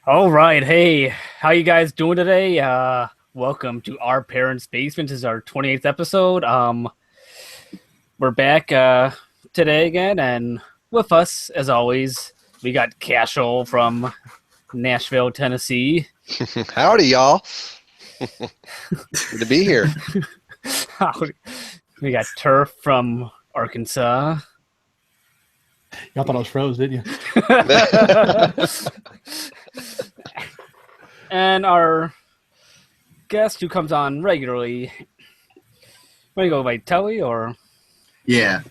All right, hey, how you guys doing today? Welcome to Our Parents' Basement. This is our 28th episode. We're back today again, and with us, as always, we got Cashel from Nashville, Tennessee. Howdy, y'all. Good to be here. We got Turf from Arkansas. Y'all thought I was froze, didn't you? And our guest who comes on regularly, want to go by Telly or? Yeah.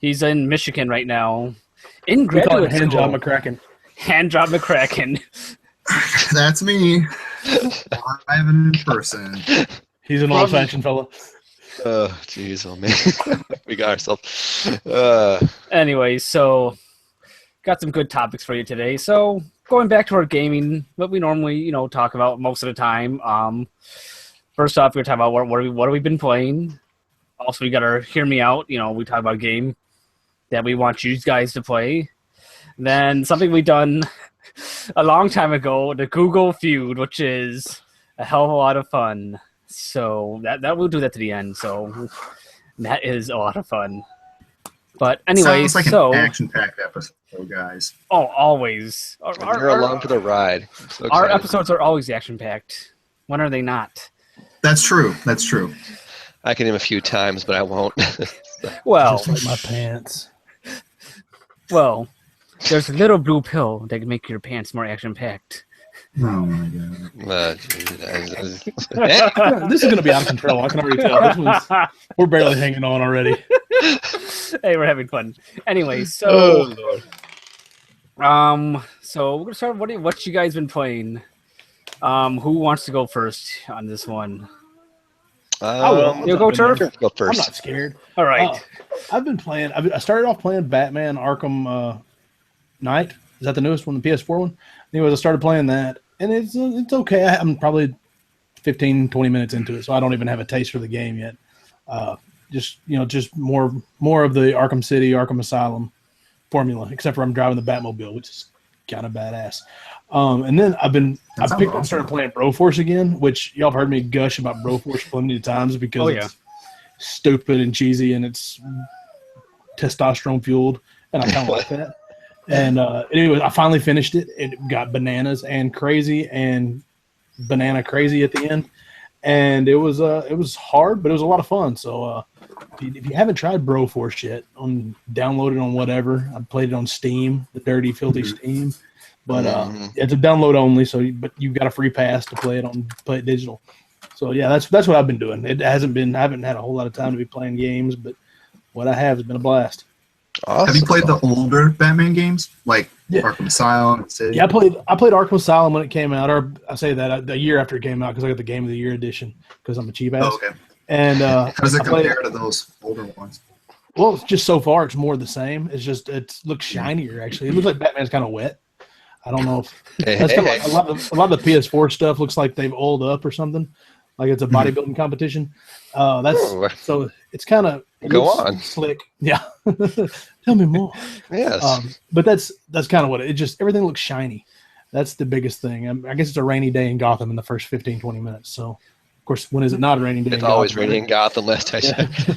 He's in Michigan right now. In We call graduate it Hand school. Job McCracken. Hand job McCracken. That's me. Live in person. He's an old-fashioned fella. Oh, jeez, oh man. We got ourselves. Anyway, so got some good topics for you today. So going back to our gaming, what we normally, talk about most of the time. First off, we're talking about what have we been playing. Also, we got our Hear Me Out. We talk about a game that we want you guys to play. Then something we done a long time ago, the Google Feud, which is a hell of a lot of fun. So that we'll do that to the end. So that is a lot of fun. But anyway, Sounds like so an action-packed episode, guys. oh, always. You're along for the ride. I'm so Our excited. episodes are always action-packed. When are they not? That's true. That's true. I can name a few times, but I won't. Well, Just like my pants. there's a little blue pill that can make your pants more action-packed. Oh my god. Jeez. This is going to be out of control. I can already tell. We're barely hanging on already. Hey, we're having fun. Anyway, Oh, so Lord. so we're gonna start. What you guys been playing? Who wants to go first on this one? will. You go, Turf? Go I'm first. not scared. All right. I've been playing. I started off playing Batman Arkham Knight. Is that the newest one, the PS4 one? Anyways, I started playing that, and it's okay. I'm probably 15, 20 minutes into it, so I don't even have a taste for the game yet. Just more of the Arkham City, Arkham Asylum formula, except for I'm driving the Batmobile, which is kind of badass. And then I started playing Broforce again, which y'all have heard me gush about Broforce plenty of times because it's stupid and cheesy and it's testosterone fueled, and I kind of like that. And anyway, I finally finished it. It got bananas and crazy and banana crazy at the end, and it was hard, but it was a lot of fun. So if you haven't tried Broforce yet, download it on whatever. I played it on Steam, the dirty, filthy Steam, but it's a download only. But you've got a free pass to play it digital. So yeah, that's what I've been doing. I haven't had a whole lot of time to be playing games, but what I have has been a blast. Awesome. Have you played the older Batman games, like Arkham Asylum and City? Yeah, I played Arkham Asylum when it came out, or I say that a year after it came out because I got the Game of the Year edition because I'm a cheap ass. Oh, okay. And How does it compare to those older ones? Well, it's just so far it's more the same. It's just it looks shinier actually. It looks like Batman's kind of wet. I don't know if that's kind of like a lot of the PS4 stuff looks like they've oiled up or something, like it's a bodybuilding competition. So it's kind of Go on. slick. Yeah, tell me more. Yes. But that's kind of what it just everything looks shiny. That's the biggest thing. I guess it's a rainy day in Gotham in the first 15, 20 minutes. So, of course, when is it not a rainy day? It's in always Gotham, raining in Gotham, last I checked.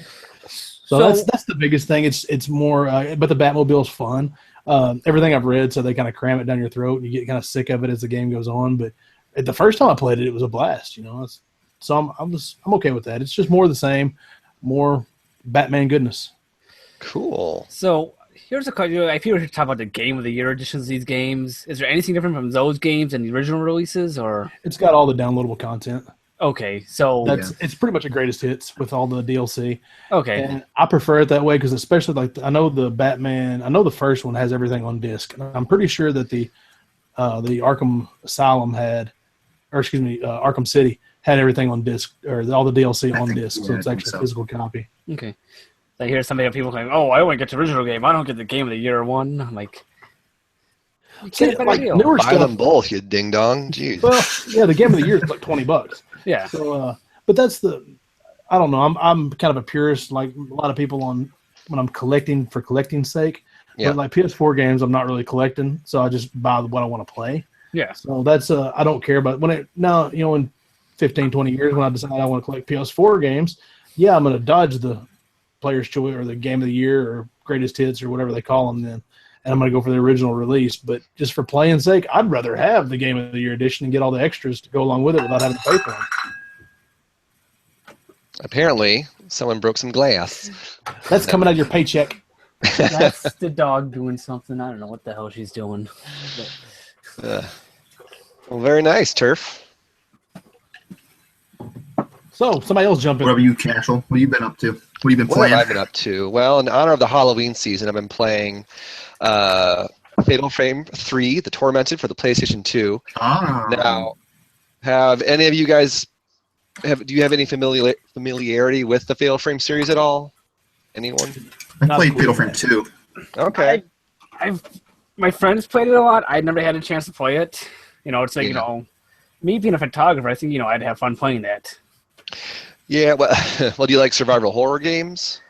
So that's the biggest thing. It's more, but the Batmobile's fun. Everything I've read, so they kind of cram it down your throat, and you get kind of sick of it as the game goes on. But the first time I played it, it was a blast. So I'm okay with that. It's just more of the same, more Batman goodness. Cool. So here's a question. If you were to talk about the Game of the Year editions of these games, is there anything different from those games and the original releases, or? It's got all the downloadable content. Okay, so It's pretty much a greatest hits with all the DLC. okay, And I prefer it that way because especially I know the first one has everything on disc. And I'm pretty sure that the Arkham Asylum Arkham City had everything on disc, or all the DLC on disc, so it's actually a physical copy. okay. I hear people saying, "Oh, I only get the original game. I don't get the Game of the Year one." I'm like, See, get a better like deal. newer Buy stuff. them both, you ding dong. Jeez. Well, yeah, the Game of the Year is like $20. Yeah. So, but that's I don't know. I'm kind of a purist, like a lot of people when I'm collecting for collecting's sake. Yeah. But like PS4 games, I'm not really collecting, so I just buy what I want to play. Yeah. So that's I don't care about when it now, in 15, 20 years when I decide I want to collect PS4 games, yeah, I'm going to dodge the Player's Choice or the Game of the Year or Greatest Hits or whatever they call them then. And I'm going to go for the original release. But just for playing sake, I'd rather have the Game of the Year edition and get all the extras to go along with it without having to pay for them. Apparently, someone broke some glass. That's coming out of your paycheck. That's the dog doing something. I don't know what the hell she's doing. But... Well, very nice, Turf. So, somebody else jump in. What about you, Cashel? What have you been up to? What have you been What playing? have I been up to? Well, in honor of the Halloween season, I've been playing Fatal Frame 3, The Tormented, for the PlayStation 2. Now, have any of you guys do you have any familiarity with the Fatal Frame series at all? Anyone? I played Fatal Frame 2. Okay. My friends played it a lot. I never had a chance to play it. It's like, me being a photographer, I think, I'd have fun playing that. Yeah, well, do you like survival horror games?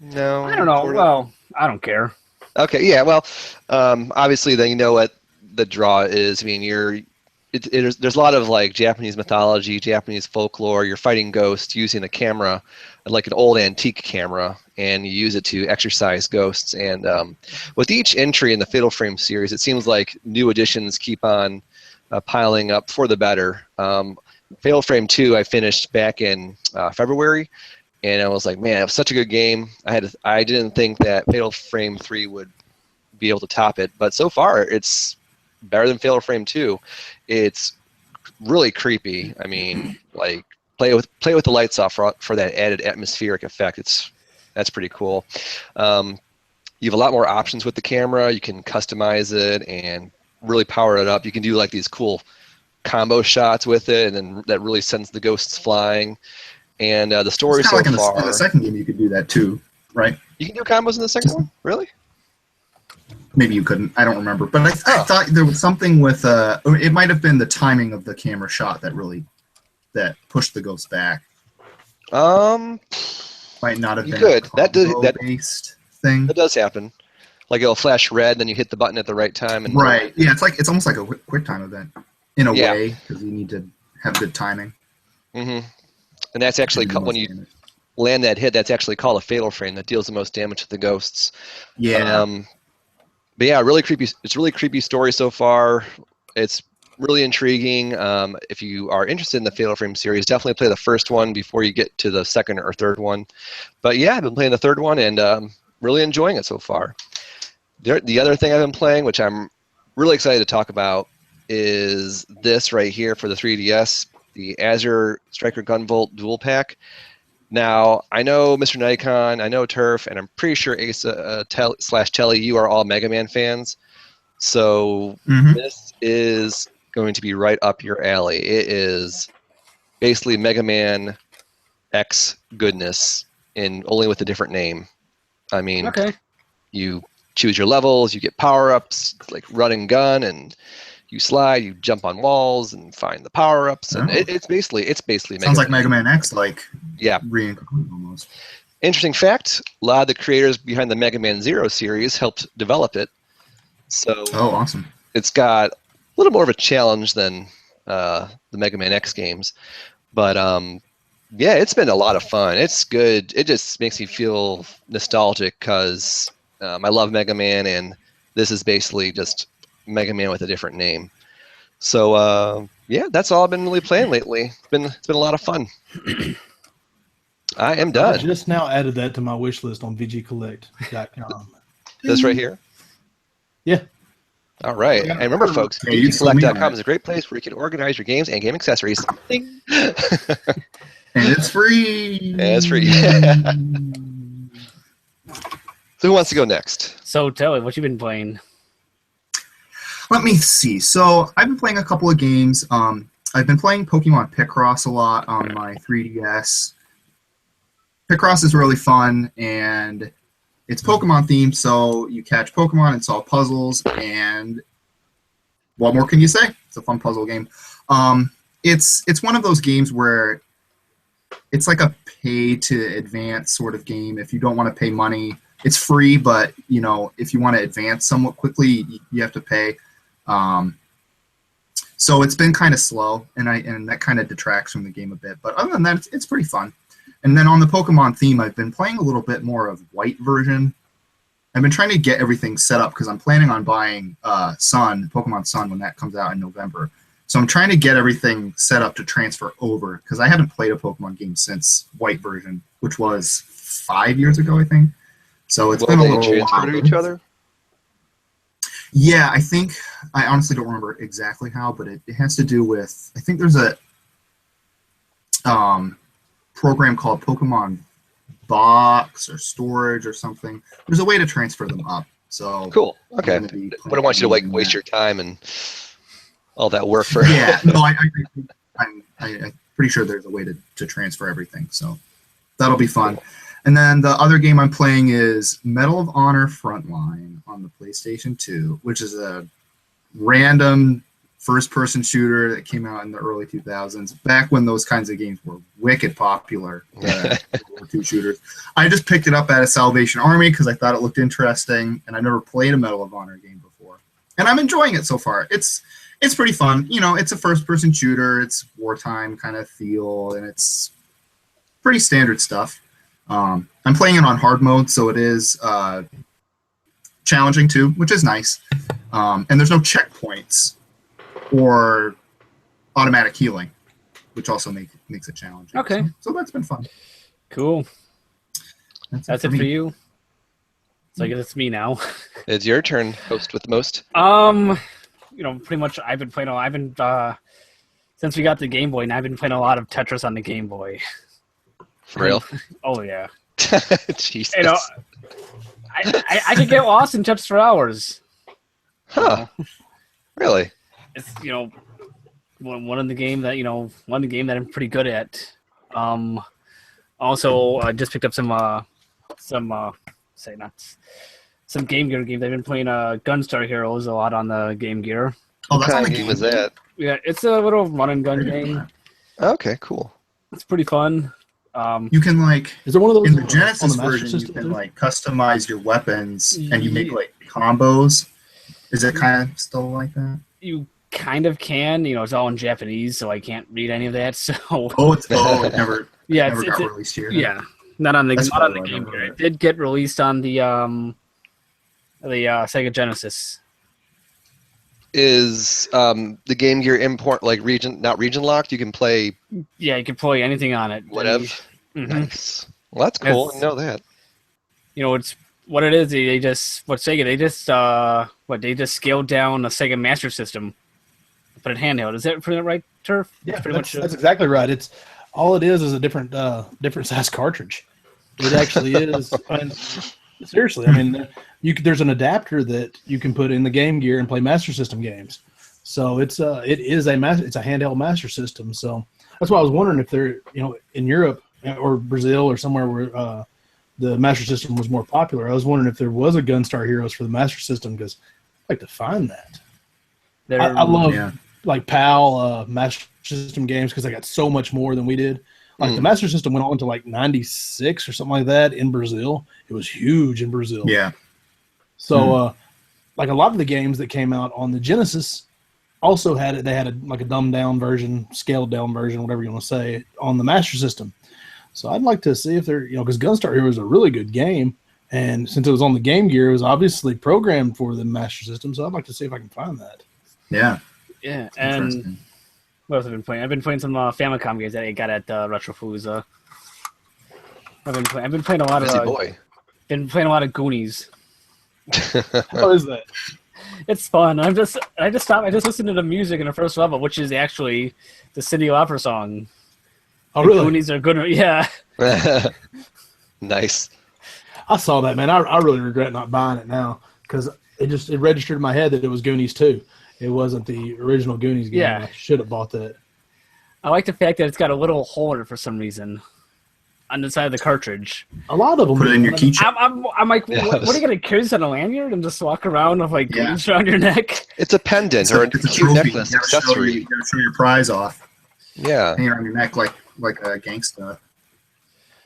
No. I don't know. Well, I don't care. Okay, yeah, well, obviously then you know what the draw is. I mean, there's a lot of like Japanese mythology, Japanese folklore. You're fighting ghosts using a camera, like an old antique camera, and you use it to exorcise ghosts. And with each entry in the Fatal Frame series, it seems like new additions keep on piling up for the better. Fatal Frame 2 I finished back in February, and I was like, man, it was such a good game. I didn't think that Fatal Frame 3 would be able to top it, but so far it's better than Fatal Frame 2. It's really creepy. I mean, like play with the lights off for that added atmospheric effect. That's pretty cool. You have a lot more options with the camera. You can customize it and really power it up. You can do like these cool combo shots with it, and then that really sends the ghosts flying. And the story so like far. In the second game, you could do that too, right? You can do combos in the second one, really? Maybe you couldn't. I don't remember, but I thought there was something with it might have been the timing of the camera shot that pushed the ghost back. Might not have been a based thing. That does happen. Like it'll flash red, then you hit the button at the right time. And right. Yeah, it's almost like a quick time event in a way because you need to have good timing. Mm-hmm. And that's actually when you land that hit. That's actually called a fatal frame that deals the most damage to the ghosts. Yeah. But yeah, really creepy. It's a really creepy story so far. It's really intriguing. If you are interested in the Fatal Frame series, definitely play the first one before you get to the second or third one. But yeah, I've been playing the third one and really enjoying it so far. The other thing I've been playing, which I'm really excited to talk about, is this right here for the 3DS, the Azure Striker Gunvolt Dual Pack. Now, I know Mr. Nikon, I know Turf, and I'm pretty sure Asa / Telly, you are all Mega Man fans. So this is going to be right up your alley. It is basically Mega Man X goodness, only with a different name. I mean, you choose your levels, you get power-ups, like run and gun, and you slide, you jump on walls and find the power-ups, and it's basically Mega Sounds like Mega Man X, reincarnated almost. Interesting fact: a lot of the creators behind the Mega Man Zero series helped develop it. So, awesome! It's got a little more of a challenge than the Mega Man X games, but yeah, it's been a lot of fun. It's good. It just makes me feel nostalgic because I love Mega Man, and this is basically just Mega Man with a different name. So yeah, that's all I've been really playing lately. It's been a lot of fun. I am done. I just now added that to my wish list on VGCollect.com. This right here? Yeah. All right. And remember, folks, VGCollect.com is a great place where you can organize your games and game accessories. And it's free. So who wants to go next? So, Telly, what you been playing? Let me see. So I've been playing a couple of games. I've been playing Pokemon Picross a lot on my 3DS. Picross is really fun, and it's Pokemon themed, so you catch Pokemon and solve puzzles, and what more can you say? It's a fun puzzle game. It's one of those games where it's like a pay to advance sort of game. If you don't want to pay money It's free, but if you want to advance somewhat quickly, you have to pay. So it's been kind of slow, and that kind of detracts from the game a bit. But other than that, it's pretty fun. And then on the Pokemon theme, I've been playing a little bit more of white version. I've been trying to get everything set up because I'm planning on buying Pokemon Sun, when that comes out in November. So I'm trying to get everything set up to transfer over because I haven't played a Pokemon game since white version, which was 5 years ago, I think. So it's been a little transfer while. to each other? Yeah, I honestly don't remember exactly how, but it has to do with, I think there's a program called Pokemon Box or Storage or something. There's a way to transfer them up. So Cool. Okay. I don't want you to waste your time and all that work for. Yeah, no, I'm pretty sure there's a way to transfer everything. So that'll be fun. Cool. And then the other game I'm playing is Medal of Honor Frontline on the PlayStation 2, which is a random first-person shooter that came out in the early 2000s, back when those kinds of games were wicked popular, World War II shooters. I just picked it up at a Salvation Army because I thought it looked interesting, and I've never played a Medal of Honor game before. And I'm enjoying it so far. It's pretty fun. It's a first-person shooter. It's wartime kind of feel, and it's pretty standard stuff. I'm playing it on hard mode, so it is challenging too, which is nice. And there's no checkpoints or automatic healing, which also makes it challenging. Okay. So that's been fun. Cool. That's it for you. So I guess it's me now. It's your turn, host with the most. Pretty much I've been since we got the Game Boy, and I've been playing a lot of Tetris on the Game Boy. For real? Oh yeah. Jesus. I could get lost in Tetris for hours. Huh. Really? It's one of the game that I'm pretty good at. Also, I just picked up some Game Gear games. I've been playing Gunstar Heroes a lot on the Game Gear. Oh, that's on the game was that? Yeah, it's a little run and gun game. Okay, cool. It's pretty fun. You can is there one of those in the Genesis the version? You can customize your weapons, and you make combos. Is it kind of still like that? You kind of can. It's all in Japanese, so I can't read any of that. So it never got released here. Yeah, not on the Game Gear. It did get released on the Sega Genesis. Is the Game Gear import not region locked? You can play. Yeah, you can play anything on it. Whatever. Mm-hmm. Nice. Well, that's cool. I know that. It's what it is. They just scaled down the Sega Master System, put it handheld. Is that pretty right, Turf? Yeah, that's exactly right. It's all it is a different size cartridge. It actually is. Seriously, there's an adapter that you can put in the Game Gear and play Master System games. So it's a handheld Master System. So that's why I was wondering if they're in Europe or Brazil or somewhere where the Master System was more popular. I was wondering if there was a Gunstar Heroes for the Master System because I'd like to find that. I love PAL Master System games because they got so much more than we did. The Master System went on to 96 or something like that in Brazil. It was huge in Brazil. Yeah. So, a lot of the games that came out on the Genesis also had it. They had a dumbed down version, scaled down version, whatever you want to say, on the Master System. So I'd like to see if they're, because Gunstar Heroes is a really good game, and since it was on the Game Gear, it was obviously programmed for the Master System. So I'd like to see if I can find that. Yeah. Yeah, and what else have I been playing? I've been playing some Famicom games that I got at Retropalooza. I've been playing a lot of Goonies. How is that? It's fun. I just listened to the music in the first level, which is actually the Cindy Lauper song. Oh, really? Goonies are good. Yeah. Nice. I saw that, man. I really regret not buying it now because it registered in my head that it was Goonies 2. It wasn't the original Goonies game. Yeah. I should have bought that. I like the fact that it's got a little holder for some reason on the side of the cartridge. A lot of them put it in your keychain. I'm like, what are you going to carry this on a lanyard and just walk around with Goonies around your neck? It's a pendant or a cute necklace accessory. You gotta show your prize off. Yeah. Hang around your neck like a gangsta.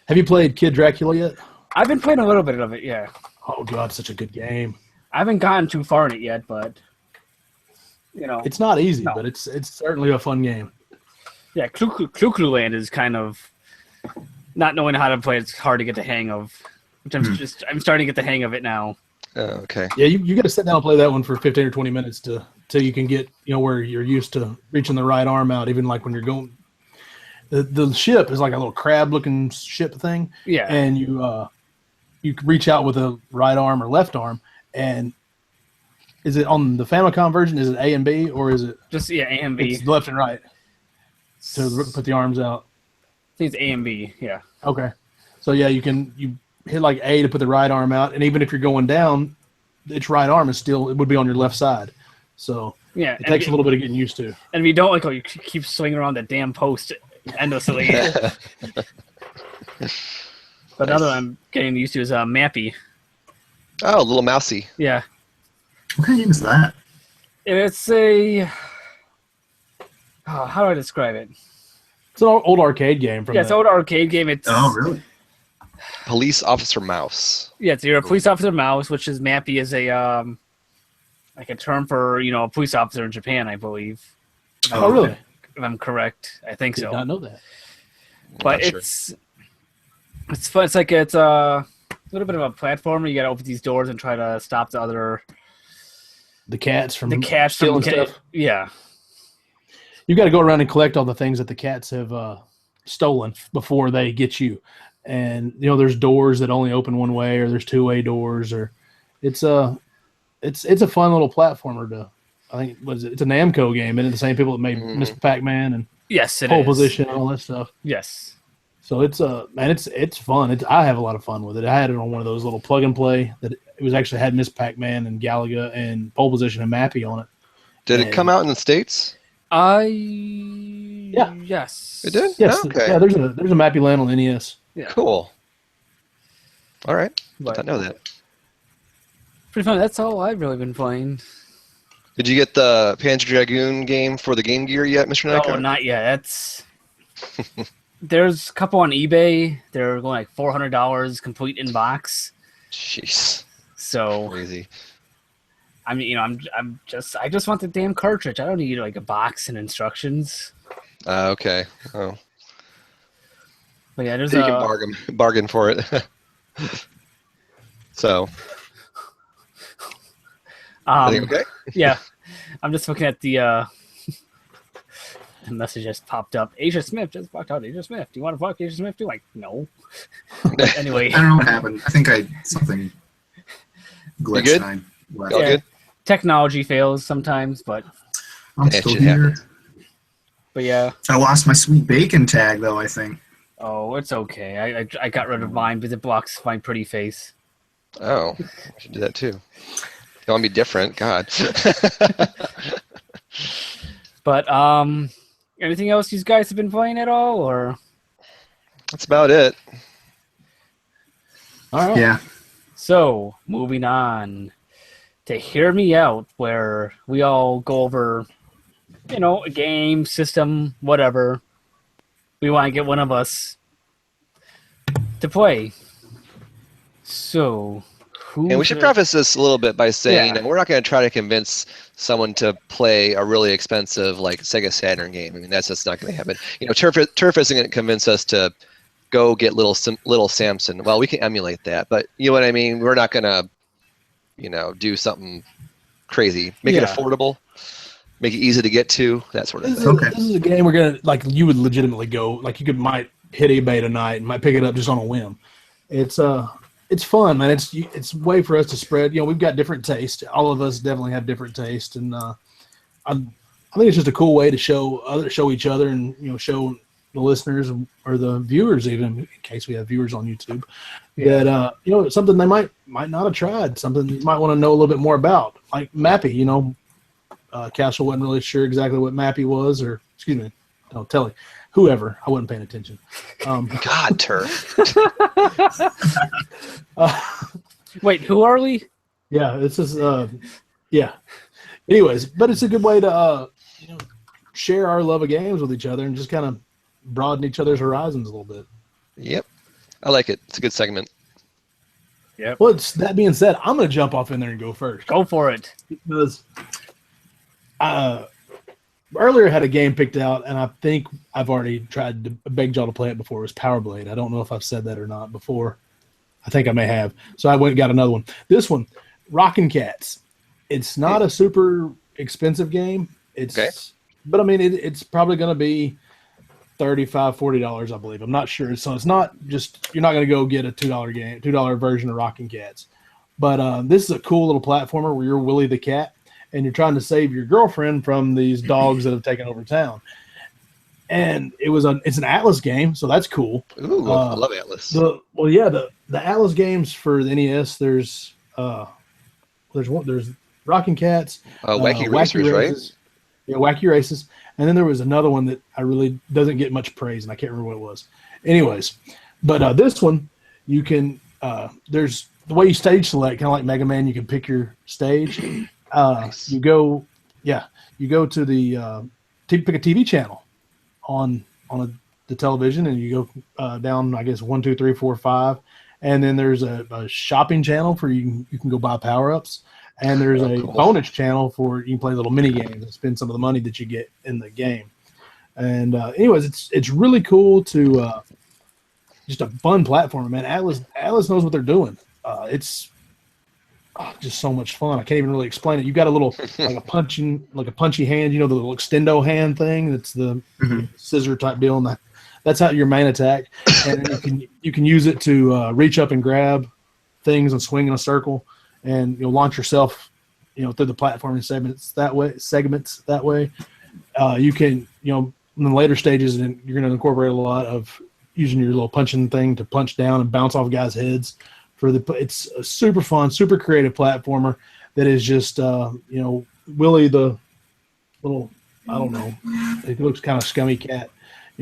Have you played Kid Dracula yet? I've been playing a little bit of it, yeah. Oh god, such a good game. I haven't gotten too far in it yet, but It's not easy, No. but it's certainly a fun game. yeah, Clue Land is kind of not knowing how to play. It's hard to get the hang of. Which I'm starting to get the hang of it now. Oh, okay. Yeah, you got to sit down and play that one for 15 or 20 minutes till you can get where you're used to reaching the right arm out. Even like when you're going, the ship is like a little crab looking ship thing. Yeah. And you can reach out with a right arm or left arm. And is it on the Famicom version? Is it A and B or is it Just A and B? it's left and right to put the arms out? I think it's A and B. Yeah. Okay. So yeah, you hit like A to put the right arm out, and even if you're going down, its right arm it would be on your left side. So Yeah. it takes a little bit of getting used to. And if you don't like, you keep swinging around that damn post endlessly. But another one I'm getting used to is Mappy. Oh, little mousy. Yeah. What kind of game is that? And it's a how do I describe it? It's an old arcade game from Yeah, it's an old arcade game. It's Really? Police Officer Mouse. Yeah, so you're a police officer mouse, which is Mappy is a like a term for a police officer in Japan, I believe. Oh, really? If I'm correct, I think Did so. not know that. But Not sure. it's fun. It's like it's a little bit of a platformer. You got to open these doors and try to stop The cats from the cats stealing from stuff. Yeah, You got to go around and collect all the things that the cats have stolen before they get you. And there's doors that only open one way, or there's two-way doors, or it's a fun little platformer. I think it's a Namco game, and it's the same people that made Miss Pac-Man and yes, it Pole is. Position and all that stuff. Yes, So it's fun. I have a lot of fun with it. I had it on one of those little plug and play that it was actually had Miss Pac-Man and Galaga and Pole Position and Mappy on it. Did it come out in the States? yes. It did? Yes, Oh, okay. yeah. There's a Mappy Land on NES. Yeah. Cool. All right. But I know that. pretty fun. That's all I've really been playing. Did you get the Panzer Dragoon game for the Game Gear yet, Mr. Nyko? Oh, not yet. There's a couple on eBay. They're going like $400 complete in box. Jeez. So Crazy. I mean, I just want the damn cartridge. I don't need like a box and instructions. Okay. Oh. But yeah, there's You can bargain for it. So, everything okay? Yeah, I'm just looking at the message just popped up. Asia Smith just walked out. Asia Smith, do you want to fuck Asia Smith too? Like, no. But anyway, I don't know what happened. I think something glitched. good? And I left. All Yeah. good? technology fails sometimes, but I'm That still shit here. happens. yeah. I lost my sweet bacon tag though, I think. Oh, it's okay. I got rid of mine because it blocks my pretty face. Oh, I should do that too. You want to be different? God. But anything else you guys have been playing at all, or? That's about it. All right. Yeah. So moving on to Hear Me Out, where we all go over, you know, a game, system, whatever. We want to get one of us to play. So, who? And we should preface this a little bit by saying Yeah. that we're not going to try to convince someone to play a really expensive like Sega Saturn game. I mean, that's just not going to happen. You know, Turf isn't going to convince us to go get little Samson. Well, we can emulate that, but you know what I mean? We're not going to, you know, do something crazy. Make it Yeah. affordable, make it easy to get to, that sort of This thing. is, this is a game we're gonna like. You would legitimately go like you might hit eBay tonight and might pick it up just on a whim. It's fun, man. It's a way for us to spread. You know, we've got different taste. All of us definitely have different taste, and I think it's just a cool way to show each other, and you know, show the listeners or the viewers, even in case we have viewers on YouTube, that you know, something they might not have tried, something you might want to know a little bit more about, like Mappy. You know, Castle wasn't really sure exactly what Mappy was, or excuse me, no, Telly, whoever. I wasn't paying attention. God, Turf. Wait, who are we? Yeah, this is yeah. Anyways, but it's a good way to you know, share our love of games with each other and just kind of broaden each other's horizons a little bit. Yep. I like it. It's a good segment. Yep. Well, that being said, I'm going to jump off in there and go first. Go for it. Because earlier I had a game picked out, and I think I've already tried to beg y'all to play it before. It was Power Blade. I don't know if I've said that or not before. I think I may have. So I went and got another one. This one, Rockin' Cats. It's not a super expensive game. But I mean, it's probably going to be $35, $40, I believe. I'm not sure. So it's not just, you're not going to go get a $2 version of Rockin' Cats. But this is a cool little platformer where you're Willie the cat and you're trying to save your girlfriend from these dogs that have taken over town. And it's an Atlas game, so that's cool. Ooh, I love Atlas. The Atlas games for the NES, there's Rockin' Cats, Wacky Racers, right? Yeah, Wacky Races. And then there was another one that I really doesn't get much praise, and I can't remember what it was. Anyways, but this one, you can there's the way you stage select, kind of like Mega Man. You can pick your stage. Nice. You go to the pick a TV channel on the television, and you go down, I guess 1, 2, 3, 4, 5, and then there's a shopping channel for you can go buy power ups. And there's a bonus channel for you can play little mini games and spend some of the money that you get in the game. And anyways, it's really cool to just a fun platform, man. Atlas knows what they're doing. It's just so much fun. I can't even really explain it. You got a little like a punchy hand, the little extendo hand thing. That's the scissor type deal, and that's how your main attack. And you can use it to reach up and grab things and swing in a circle. And you'll launch yourself, through the platform and segments that way. You can, in the later stages, and you're going to incorporate a lot of using your little punching thing to punch down and bounce off guys' heads. It's a super fun, super creative platformer that is just, Willie the little, I don't know, he looks kind of scummy cat,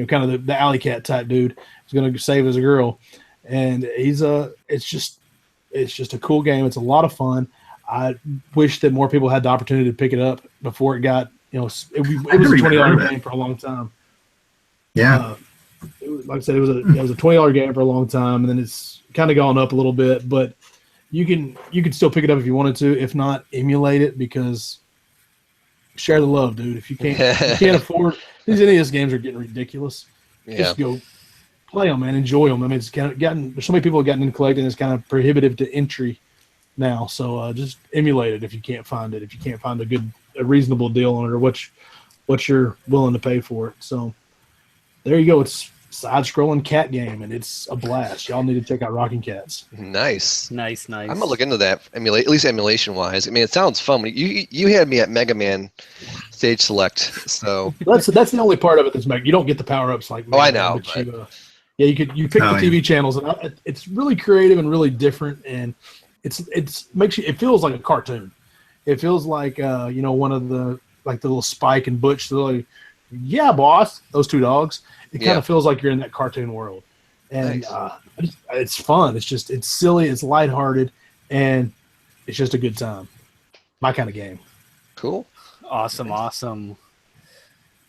kind of the alley cat type dude. He's going to save his girl, and it's just a cool game. It's a lot of fun. I wish that more people had the opportunity to pick it up before it got, it was a $20 game for a long time. Yeah. Like I said, it was a $20 game for a long time, and then it's kind of gone up a little bit, but you can still pick it up if you wanted to. If not, emulate it, because share the love, dude. If you can't afford, these NES games are getting ridiculous. Yeah. Just go play them, man. Enjoy them. I mean, it's kind of there's so many people have gotten into collecting. It's kind of prohibitive to entry now. So just emulate it if you can't find it. If you can't find a reasonable deal on it, or what you're willing to pay for it. So there you go. It's a side-scrolling cat game, and it's a blast. Y'all need to check out Rockin' Cats. Nice. Nice. I'm gonna look into that. At least emulation-wise. I mean, it sounds fun. You had me at Mega Man Stage Select. So that's the only part of it that's you don't get the power-ups like. I know. You pick the TV channels, and it's really creative and really different, and it feels like a cartoon. It feels like one of the little Spike and Butch. They're like, yeah, boss, those two dogs. It kind of feels like you're in that cartoon world, and nice. It's fun. It's silly, it's lighthearted, and it's just a good time. My kind of game. Cool. Awesome.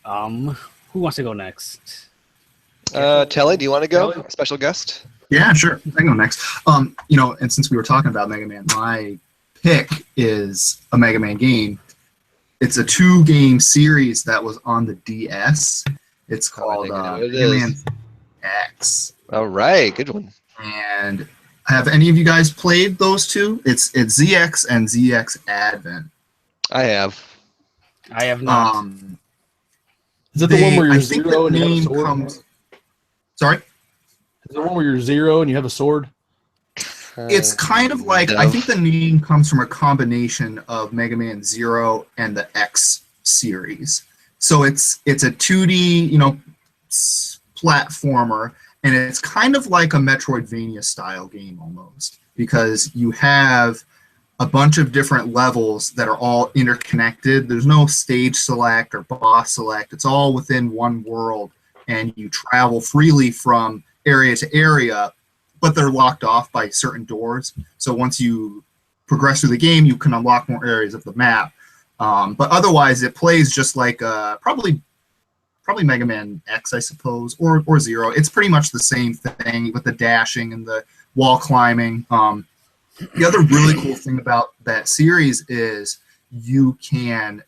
Who wants to go next? Telly, do you want to go? A special guest? Yeah, sure. I can go next. And since we were talking about Mega Man, my pick is a Mega Man game. It's a 2-game series that was on the DS. It's called Mega Man X. All right, good one. And have any of you guys played those two? It's ZX and ZX Advent. I have not. Is it the one where you're zero and you have a sword? Sorry? Is it the one where you're zero and you have a sword? It's kind of like, I think the name comes from a combination of Mega Man 0 and the X series. So it's a 2D, platformer, and it's kind of like a Metroidvania style game almost, because you have a bunch of different levels that are all interconnected. There's no stage select or boss select. It's all within one world, and you travel freely from area to area, but they're locked off by certain doors. So once you progress through the game, you can unlock more areas of the map. But otherwise, it plays just like probably Mega Man X, I suppose, or Zero. It's pretty much the same thing with the dashing and the wall climbing. The other really cool thing about that series is you can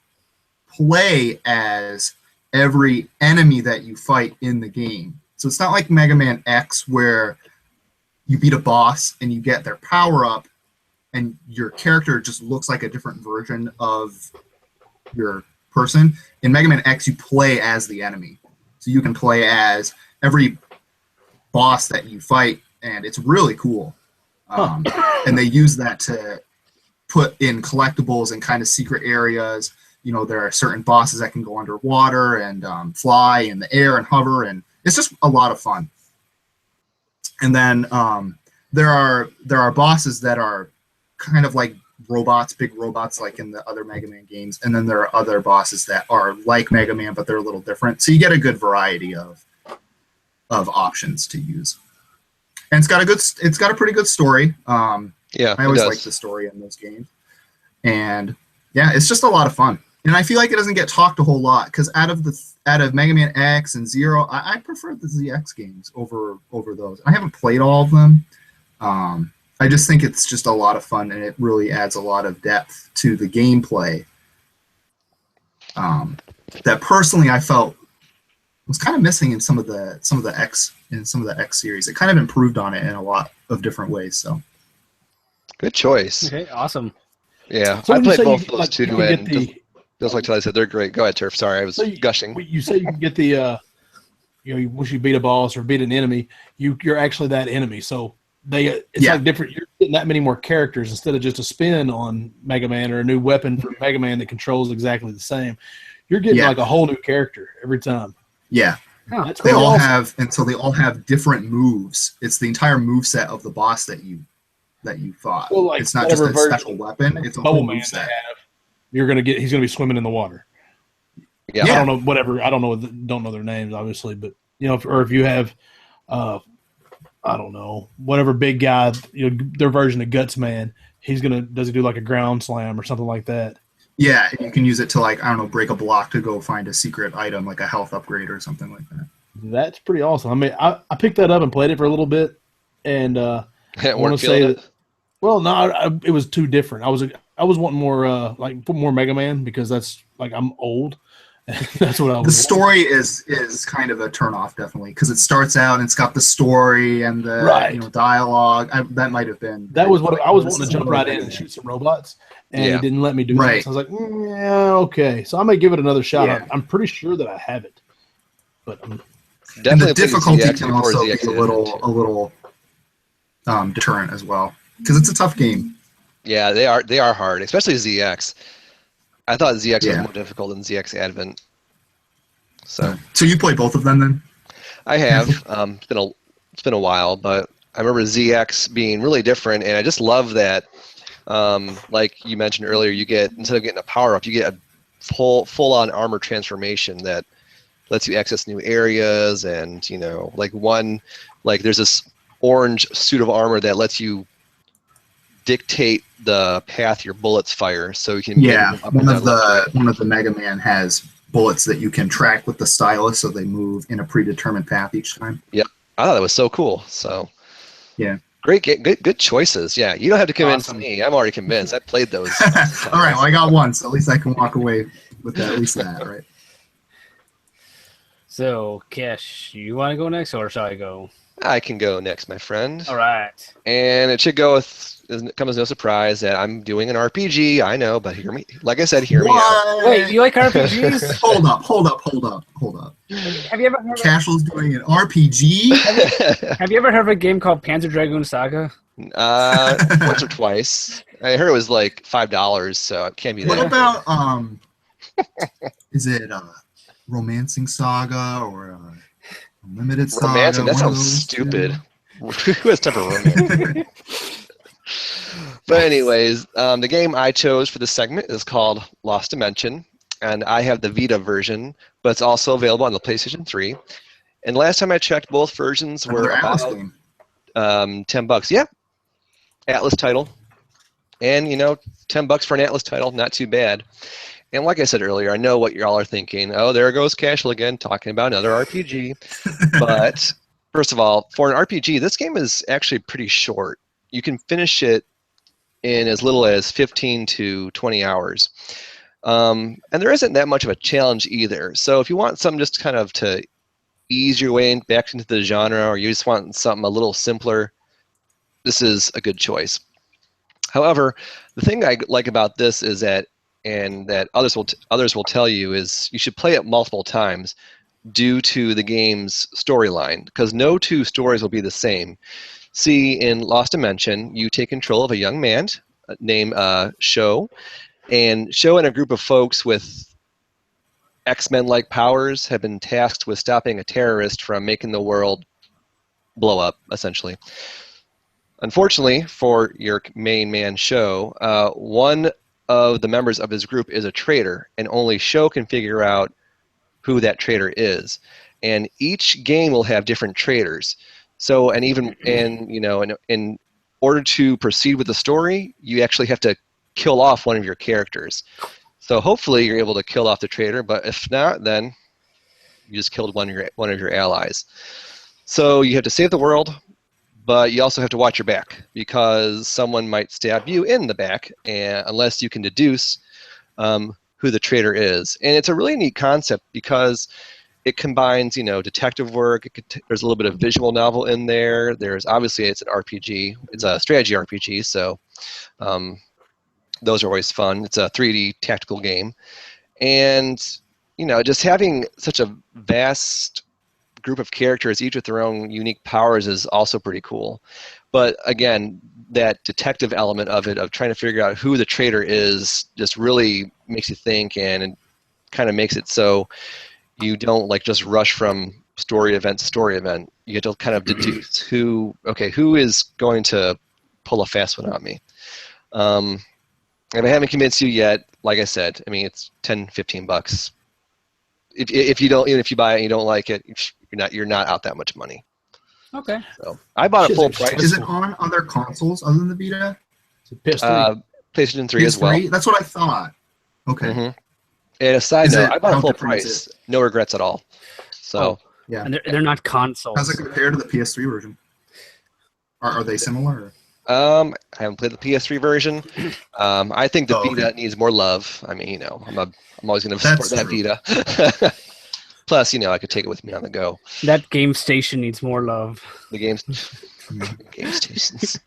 play as every enemy that you fight in the game. So it's not like Mega Man X where you beat a boss and you get their power up and your character just looks like a different version of your person. In Mega Man X, you play as the enemy. So you can play as every boss that you fight, and it's really cool. And they use that to put in collectibles and kind of secret areas. You know, there are certain bosses that can go underwater and fly in the air and hover, and it's just a lot of fun. And then there are bosses that are kind of like robots, big robots like in the other Mega Man games, and then there are other bosses that are like Mega Man, but they're a little different. So you get a good variety of options to use. And it's got a pretty good story. Yeah, I always like the story in those games. And yeah, it's just a lot of fun. And I feel like it doesn't get talked a whole lot because out of Mega Man X and Zero, I prefer the ZX games over those. I haven't played all of them. I just think it's just a lot of fun, and it really adds a lot of depth to the gameplay. That personally I felt was kind of missing in some of the X series. It kind of improved on it in a lot of different ways. So good choice. Okay, awesome. Yeah, So I when you played say both you- of those like, too, you can and get the- just like Tyler said, they're great. Go ahead, Turf. Sorry, I was gushing. You say you can get the, once you beat a boss or beat an enemy, you're actually that enemy. So it's like different. You're getting that many more characters instead of just a spin on Mega Man or a new weapon for Mega Man that controls exactly the same. You're getting like a whole new character every time. Yeah. Oh, That's They pretty all awesome. they all have different moves. It's the entire move set of the boss that you fought. Well, like it's not just a whatever version special weapon. It's a Bubble whole Man move they set. have. He's gonna be swimming in the water. Yeah. I don't know don't know their names obviously, but if you have I don't know, whatever big guy, their version of Guts Man, does he do like a ground slam or something like that? Yeah, you can use it to, like, I don't know, break a block to go find a secret item, like a health upgrade or something like that. That's pretty awesome. I mean, I picked that up and played it for a little bit, and I want to say that. Well, no, it was too different. I was wanting more more Mega Man because that's like I'm old. That's what I was. The story is kind of a turnoff, definitely, because it starts out and it's got the story and the dialogue. That might have been. That was what I was wanting to jump right in and shoot some robots, and it didn't let me do that. So I was like, yeah, okay. So I may give it another shot. Yeah. I'm pretty sure that I have it, but Definitely and the difficulty ZX can before also be ZX a little deterrent as well, because it's a tough game. Yeah, they are hard, especially ZX. I thought ZX was more difficult than ZX Advent. So you play both of them then? I have. It's been a while, but I remember ZX being really different, and I just love that. Like you mentioned earlier, you get, instead of getting a power up, you get a full-on armor transformation that lets you access new areas, and there's this orange suit of armor that lets you dictate the path your bullets fire, so you can one of the Mega Man has bullets that you can track with the stylus, so they move in a predetermined path each time. Yep, I thought that was so cool. So yeah, great, good choices. Yeah, you don't have to convince me. I'm already convinced. I played those. All right, well, I got one, so at least I can walk away with at least that, right? So, Cash, you want to go next, or shall I go? I can go next, my friend. All right. And it should come as no surprise that I'm doing an RPG. I know, but hear me. Like I said, hear me out. Wait, you like RPGs? Hold up. Have you ever heard Cashel's doing an RPG? Have you ever heard of a game called Panzer Dragoon Saga? Once or twice. I heard it was like $5, so it can't be that. What about is it Romancing Saga or Unlimited Saga? Romancing? That sounds stupid. Who has time for romance? But anyways, the game I chose for this segment is called Lost Dimension, and I have the Vita version, but it's also available on the PlayStation 3. And last time I checked, both versions were about $10. Yeah, Atlas title, and $10 for an Atlas title, not too bad. And like I said earlier, I know what y'all are thinking. Oh, there goes Cashel again, talking about another RPG. But first of all, for an RPG, this game is actually pretty short. You can finish it in as little as 15 to 20 hours. And there isn't that much of a challenge either. So if you want something just kind of to ease your way back into the genre, or you just want something a little simpler, this is a good choice. However, the thing I like about this is that, and that others will tell you, is you should play it multiple times due to the game's storyline, because no two stories will be the same. See, in Lost Dimension, you take control of a young man named Sho, and Sho and a group of folks with X-Men-like powers have been tasked with stopping a terrorist from making the world blow up, essentially. Unfortunately for your main man, Sho, one of the members of his group is a traitor, and only Sho can figure out who that traitor is. And each game will have different traitors. So, and even in order to proceed with the story, you actually have to kill off one of your characters. So hopefully you're able to kill off the traitor, but if not, then you just killed one of your allies. So you have to save the world, but you also have to watch your back, because someone might stab you in the back, and unless you can deduce who the traitor is. And it's a really neat concept because it combines, detective work. There's a little bit of visual novel in there. There's obviously, it's an RPG. It's a strategy RPG, so those are always fun. It's a 3D tactical game, and just having such a vast group of characters, each with their own unique powers, is also pretty cool. But again, that detective element of it, of trying to figure out who the traitor is, just really makes you think, and kind of makes it so you don't just rush from story event to story event. You have to kind of deduce who is going to pull a fast one on me. And I haven't convinced you yet. Like I said, it's $10-15. If you don't, even if you buy it and you don't like it, you're not out that much money. Okay. So I bought it full price. Is it on other consoles other than the Vita? PlayStation 3 as well. That's what I thought. Okay. Mm-hmm. And a side note, I bought it full price. No regrets at all. So yeah, and they're not consoles. how's it compared to the PS3 version? Are they similar? I haven't played the PS3 version. I think the Vita needs more love. I'm always going to support that Vita. Plus, I could take it with me on the go. That game station needs more love. The game stations.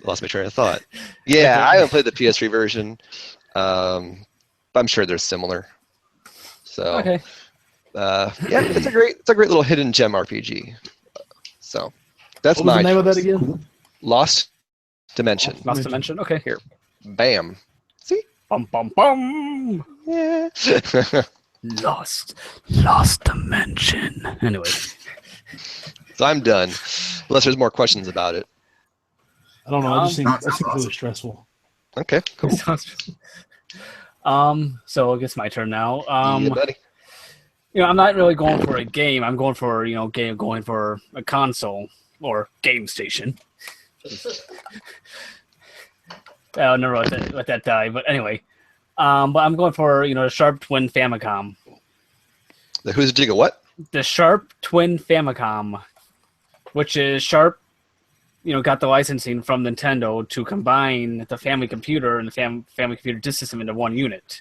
Lost my train of thought. Yeah, I haven't played the PS3 version. I'm sure they're similar. So, okay. It's a great little hidden gem RPG. So, that's what was the name of that again? Cool. Lost Dimension. Lost Dimension. Okay. Here, bam. See? Bum bum bum. Yeah. Lost Dimension. Anyway. So I'm done. Unless there's more questions about it. I don't know. I just think that's really stressful. Okay, cool. So I guess my turn now. Yeah, buddy. I'm not really going for a game. I'm going for going for a console or game station. I'll never let that die. But anyway, but I'm going for the Sharp Twin Famicom. The who's a jigga what? The Sharp Twin Famicom, which is Sharp. Got the licensing from Nintendo to combine the family computer and the family computer disk system into one unit.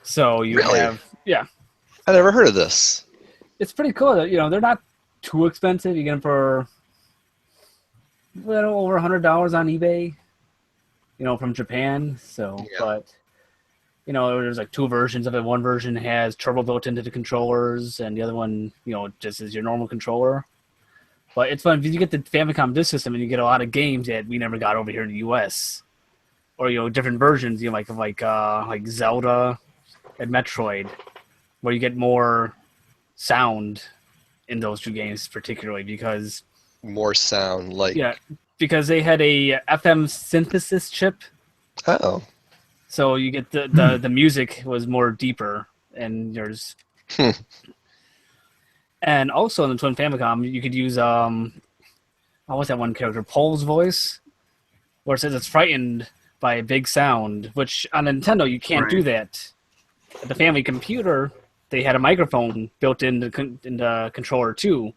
So you have, yeah. I never heard of this. It's pretty cool. They're not too expensive. You get them for a little over $100 on eBay. From Japan. So, yeah. But there's like two versions of it. One version has turbo built into the controllers, and the other one, just is your normal controller. But it's fun because you get the Famicom disk system, and you get a lot of games that we never got over here in the U.S. Or different versions, like Zelda and Metroid, where you get more sound in those two games, particularly because more sound, because they had a FM synthesis chip. Oh, so you get the music was more deeper, and there's. And also in the Twin Famicom, you could use what's that one character? Pole's voice, where it says it's frightened by a big sound, which on Nintendo you can't do that. At the family computer, they had a microphone built in the controller too,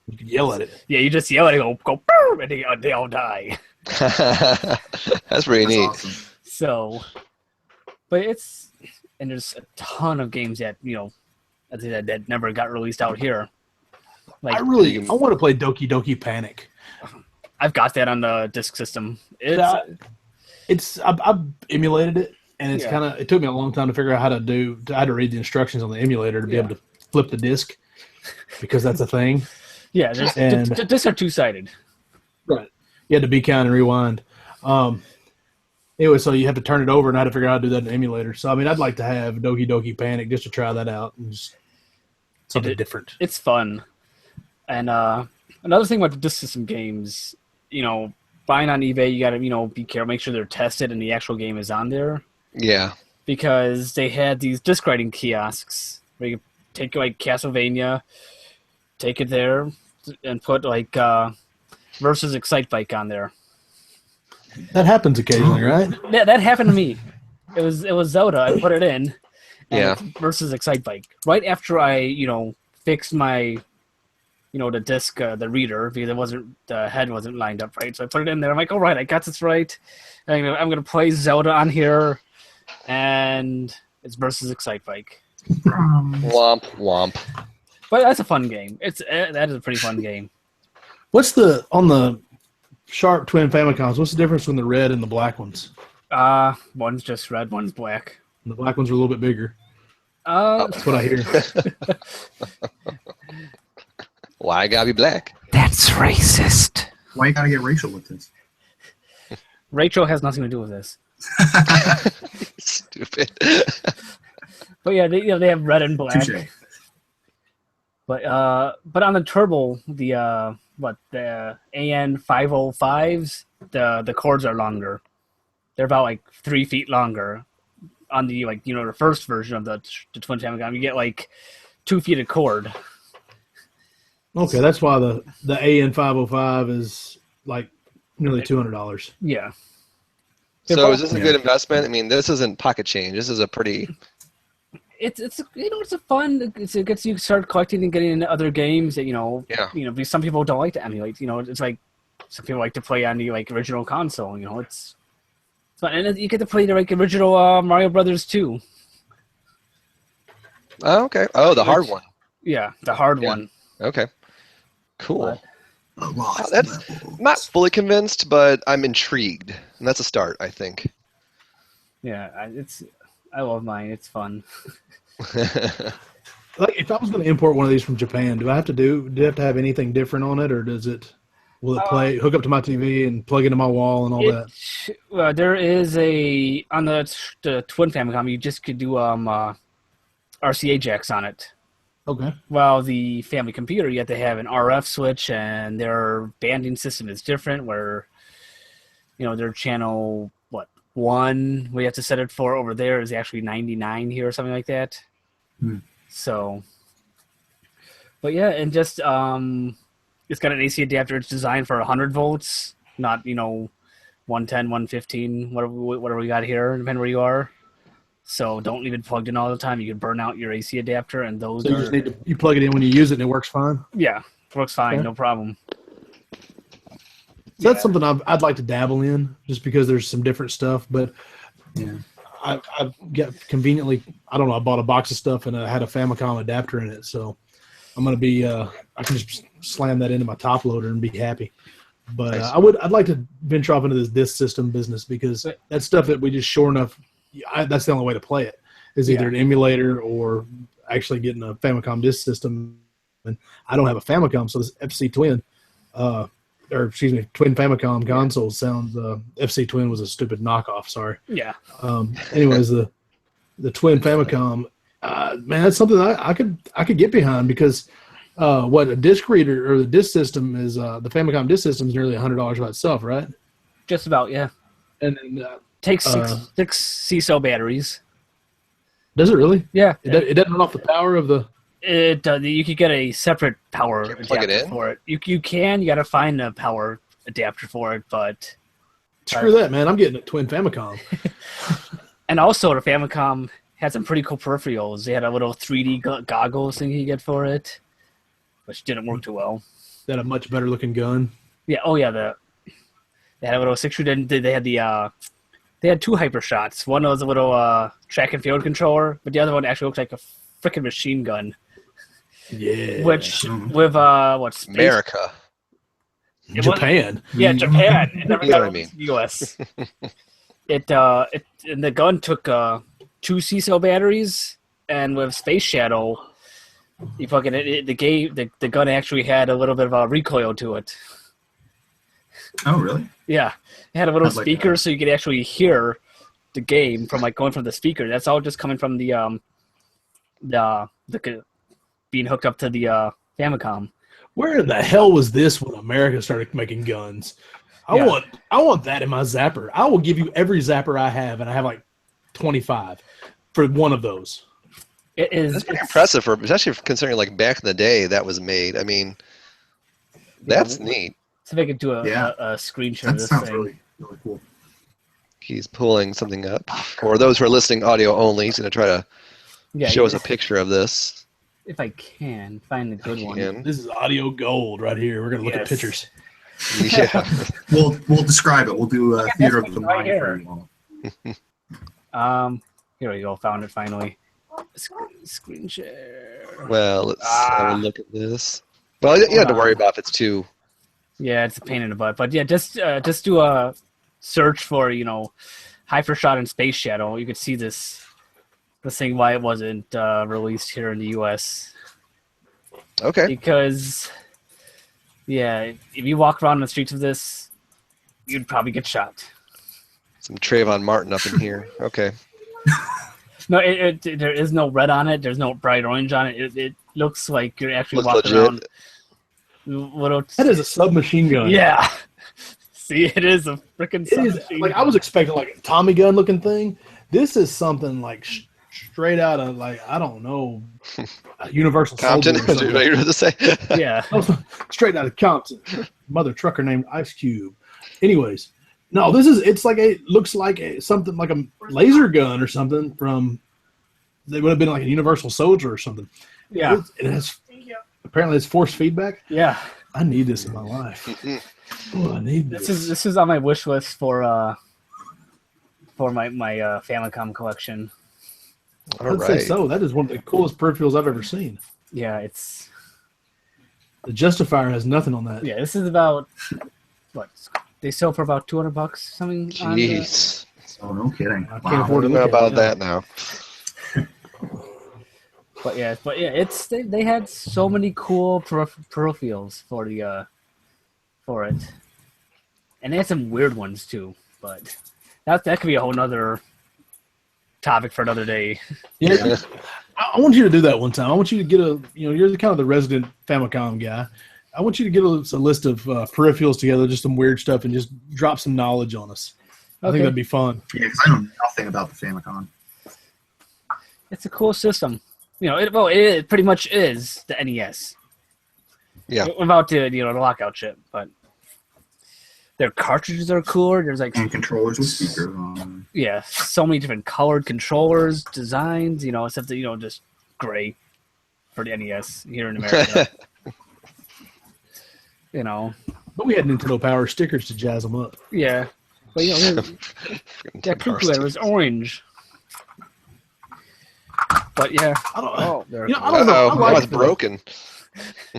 You could yell at it. Yeah, you just yell at it, go, boom, and they all die. That's pretty That's neat. awesome. So, but and there's a ton of games that, that never got released out here. Like, I want to play Doki Doki Panic. I've got that on the disc system. I've emulated it, and it's Yeah. it took me a long time to figure out how to read the instructions on the emulator to be able to flip the disc, because that's a thing. Yeah, the discs are two-sided. Right. You had to be count and rewind. Anyway, so you have to turn it over and how to figure out how to do that in the emulator. So, I mean, I'd like to have Doki Doki Panic just to try that out. And just something different. It's fun. And another thing about the disc system games, buying on eBay, you got to, be careful, make sure they're tested and the actual game is on there. Yeah. Because they had these disc writing kiosks where you could take, like, Castlevania, take it there, and put, like, Versus Excite Bike on there. That happens occasionally, right? That happened to me. It was Zelda. I put it in. And Versus Excite Bike. Right after I, fixed my, the disc, the reader, because the head wasn't lined up right. So I put it in there. I'm like, all right, I got this right. And I'm going to play Zelda on here. And it's Versus Excite Bike. Womp womp. But that's a fun game. That is a pretty fun game. What's on the Sharp Twin Famicoms, what's the difference between the red and the black ones? One's just red, one's black. And the black ones are a little bit bigger. That's what I hear. Why I gotta be black? That's racist. Why you gotta get racial with this? Rachel has nothing to do with this. Stupid. But yeah, they have red and black. Touché. But on the Turbo, the AN505s, the cords are longer. They're about like 3 feet longer. On the the first version of the Twin Famicom, you get like 2 feet of cord. Okay, that's why the AN505 is like nearly $200. Yeah. So is this a good investment? I mean, this isn't pocket change. This is a pretty. It's a fun. It gets you start collecting and getting into other games that because some people don't like to emulate. It's like some people like to play on the original console. It's fun, and you get to play the original Mario Brothers 2. Oh, okay. Oh, the hard one. Yeah, the hard one. Okay. Cool. Lost That's levels. not fully convinced, but I'm intrigued, and that's a start, I think. Yeah, I love mine. It's fun. Like, if I was going to import one of these from Japan, do I have to have anything different on it, or will it hook up to my TV and plug into my wall and all that? There is on the Twin Famicom, you just could do RCA jacks on it. Okay. While the family computer, you have to have an RF switch, and their banding system is different. Where their channel 1 we have to set it for over there is actually 99 here or something like that. So, but yeah, and just it's got an AC adapter. It's designed for 100 volts, not 110, 115, whatever we got here, depending where you are. So don't leave it plugged in all the time. You can burn out your AC adapter, and those. So you just need you plug it in when you use it, and it works fine. Yeah, works fine, Okay. no problem. So that's something I'd like to dabble in, just because there's some different stuff. But I've got conveniently, I don't know, I bought a box of stuff and I had a Famicom adapter in it, so I'm gonna be I can just slam that into my top loader and be happy. But Nice. I'd like to venture off into this disc system business, because that's stuff that we just sure enough. That's the only way to play it, is either an emulator or actually getting a Famicom disc system. And I don't have a Famicom, so this FC Twin, Twin Famicom console sounds. FC Twin was a stupid knockoff. Sorry. Yeah. Anyways, the Twin Famicom, man, that's something that I could get behind, because what a disc reader or the disc system is, the Famicom disc system is nearly $100 by itself, right? Just about, yeah. And then, Takes six C-cell batteries. does it really? Yeah. It doesn't run off the power of the. It you could get a separate power Can you plug it adapter in? for it. You can. You got to find a power adapter for it, but Screw that, man! I'm getting a Twin Famicom. and also the Famicom had some pretty cool peripherals. They had a little 3D goggles thing you get for it, which didn't work too well. They had a much better looking gun. Yeah. Oh yeah. They had a little 6-shooter. They had they had 2 hyper shots. One was a little track and field controller, but the other one actually looked like a freaking machine gun. Yeah. Which with what? Space? America. Japan. Yeah, Japan. It never You know got what I over mean. to the U.S. And the gun took 2 C-cell batteries, and with Space Shadow, you fucking the gun actually had a little bit of a recoil to it. Oh, really? Yeah, it had a little Sounds like speaker, that. so you could actually hear the game from like going from the speaker. That's all just coming from the being hooked up to the Famicom. Where the hell was this when America started making guns? I want that in my zapper. I will give you every zapper I have, and I have like 25 for one of those. It is That's pretty impressive, especially considering like back in the day that was made. I mean, that's neat. So if I could do a screenshot of That this sounds thing. really, really cool. He's pulling something up. For those who are listening audio only, he's going to try to show us a picture of this. If I can find the good one. Can. This is audio gold right here. We're gonna look at Yes. pictures. Yeah. We'll describe it. We'll do a Okay, theater this of the one's right mind for here. you all. Here we go. Found it finally. Screen share. Well, let's have a look at this. Well, you don't have to worry about if it's too. Yeah, it's a pain in the butt. But yeah, just do a search for Hypershot and Space Shadow. You could see this thing why it wasn't released here in the U.S. Okay. Because if you walk around the streets of this, you'd probably get shot. Some Trayvon Martin up in here. Okay. No, there is no red on it. There's no bright orange on it. It looks like you're actually Looks walking legit. around. Little, That is a submachine gun. yeah. See, it is a freaking. It is like I was expecting like a Tommy gun looking thing. This is something like straight out of like I don't know, Universal Compton. Soldier or Is that something. what you were to say? Yeah. Straight out of Compton. Mother trucker named Ice Cube. Anyways, no, it's like looks like something like a laser gun or something from. They would have been like a Universal Soldier or something. Yeah. It has. Apparently, it's force feedback. Yeah. I need this in my life. Oh, I need this. This is on my wish list for my Famicom collection. All I'd say right. so. That is one of the coolest peripherals I've ever seen. Yeah, it's The Justifier has nothing on that. this is about what they sell for about $200 something. Jeez. Oh, no kidding. I can't Wow. I afford don't to know look at about it. that now. But yeah, it's they had so many cool peripherals for it, and they had some weird ones too. But that could be a whole nother topic for another day. Yeah, I want you to do that one time. I want you to get you're the kind of the resident Famicom guy. I want you to get a list of peripherals together, just some weird stuff, and just drop some knowledge on us. I think that'd be fun. Yeah, because I know nothing about the Famicom. It's a cool system. It pretty much is the NES. Yeah. Without the lockout chip, but their cartridges are cooler. There's like And controllers with speakers. so many different colored controllers, designs. Except that just gray for the NES here in America. But we had Nintendo Power stickers to jazz them up. Yeah, but that Kukla was orange. But yeah, I don't, oh, there. I don't know. Uh-oh, that was broken.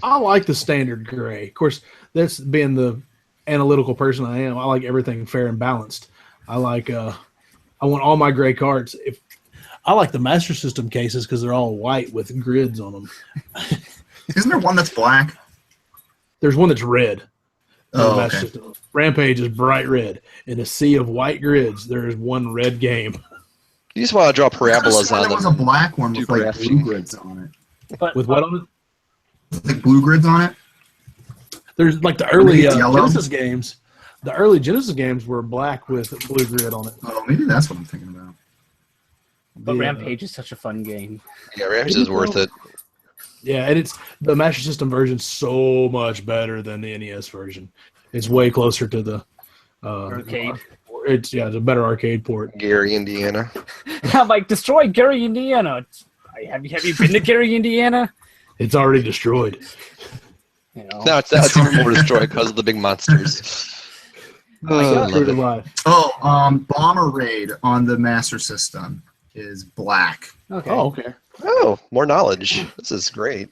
I like the standard gray. Of course, that's being the analytical person I am. I like everything fair and balanced. I like. I want all my gray cards. I like the Master System cases because they're all white with grids on them. Isn't there one that's black? There's one that's red. Oh, Master okay. System. Rampage is bright red. In a sea of white grids, there is one red game. You just want to draw I could've parabolas sworn on there was them. a black one with Super like action. blue grids on it. But With what on it? Like blue grids on it? There's like the early Maybe it's yellow? Genesis games. The early Genesis games were black with blue grid on it. Oh, maybe that's what I'm thinking about. but The, Rampage is such a fun game. Yeah, Rampage is worth it. Yeah, and it's the Master System version so much better than the NES version. It's way closer to the Arcade. It's a better arcade port. Gary, Indiana. I'm like, destroy Gary, Indiana. Have you been to Gary, Indiana? It's already destroyed. You know? Now it's even more destroyed because of the big monsters. Oh, I love True to it. life. Oh, Bomber Raid on the Master System is black. Okay. Oh, okay. Oh, more knowledge. This is great.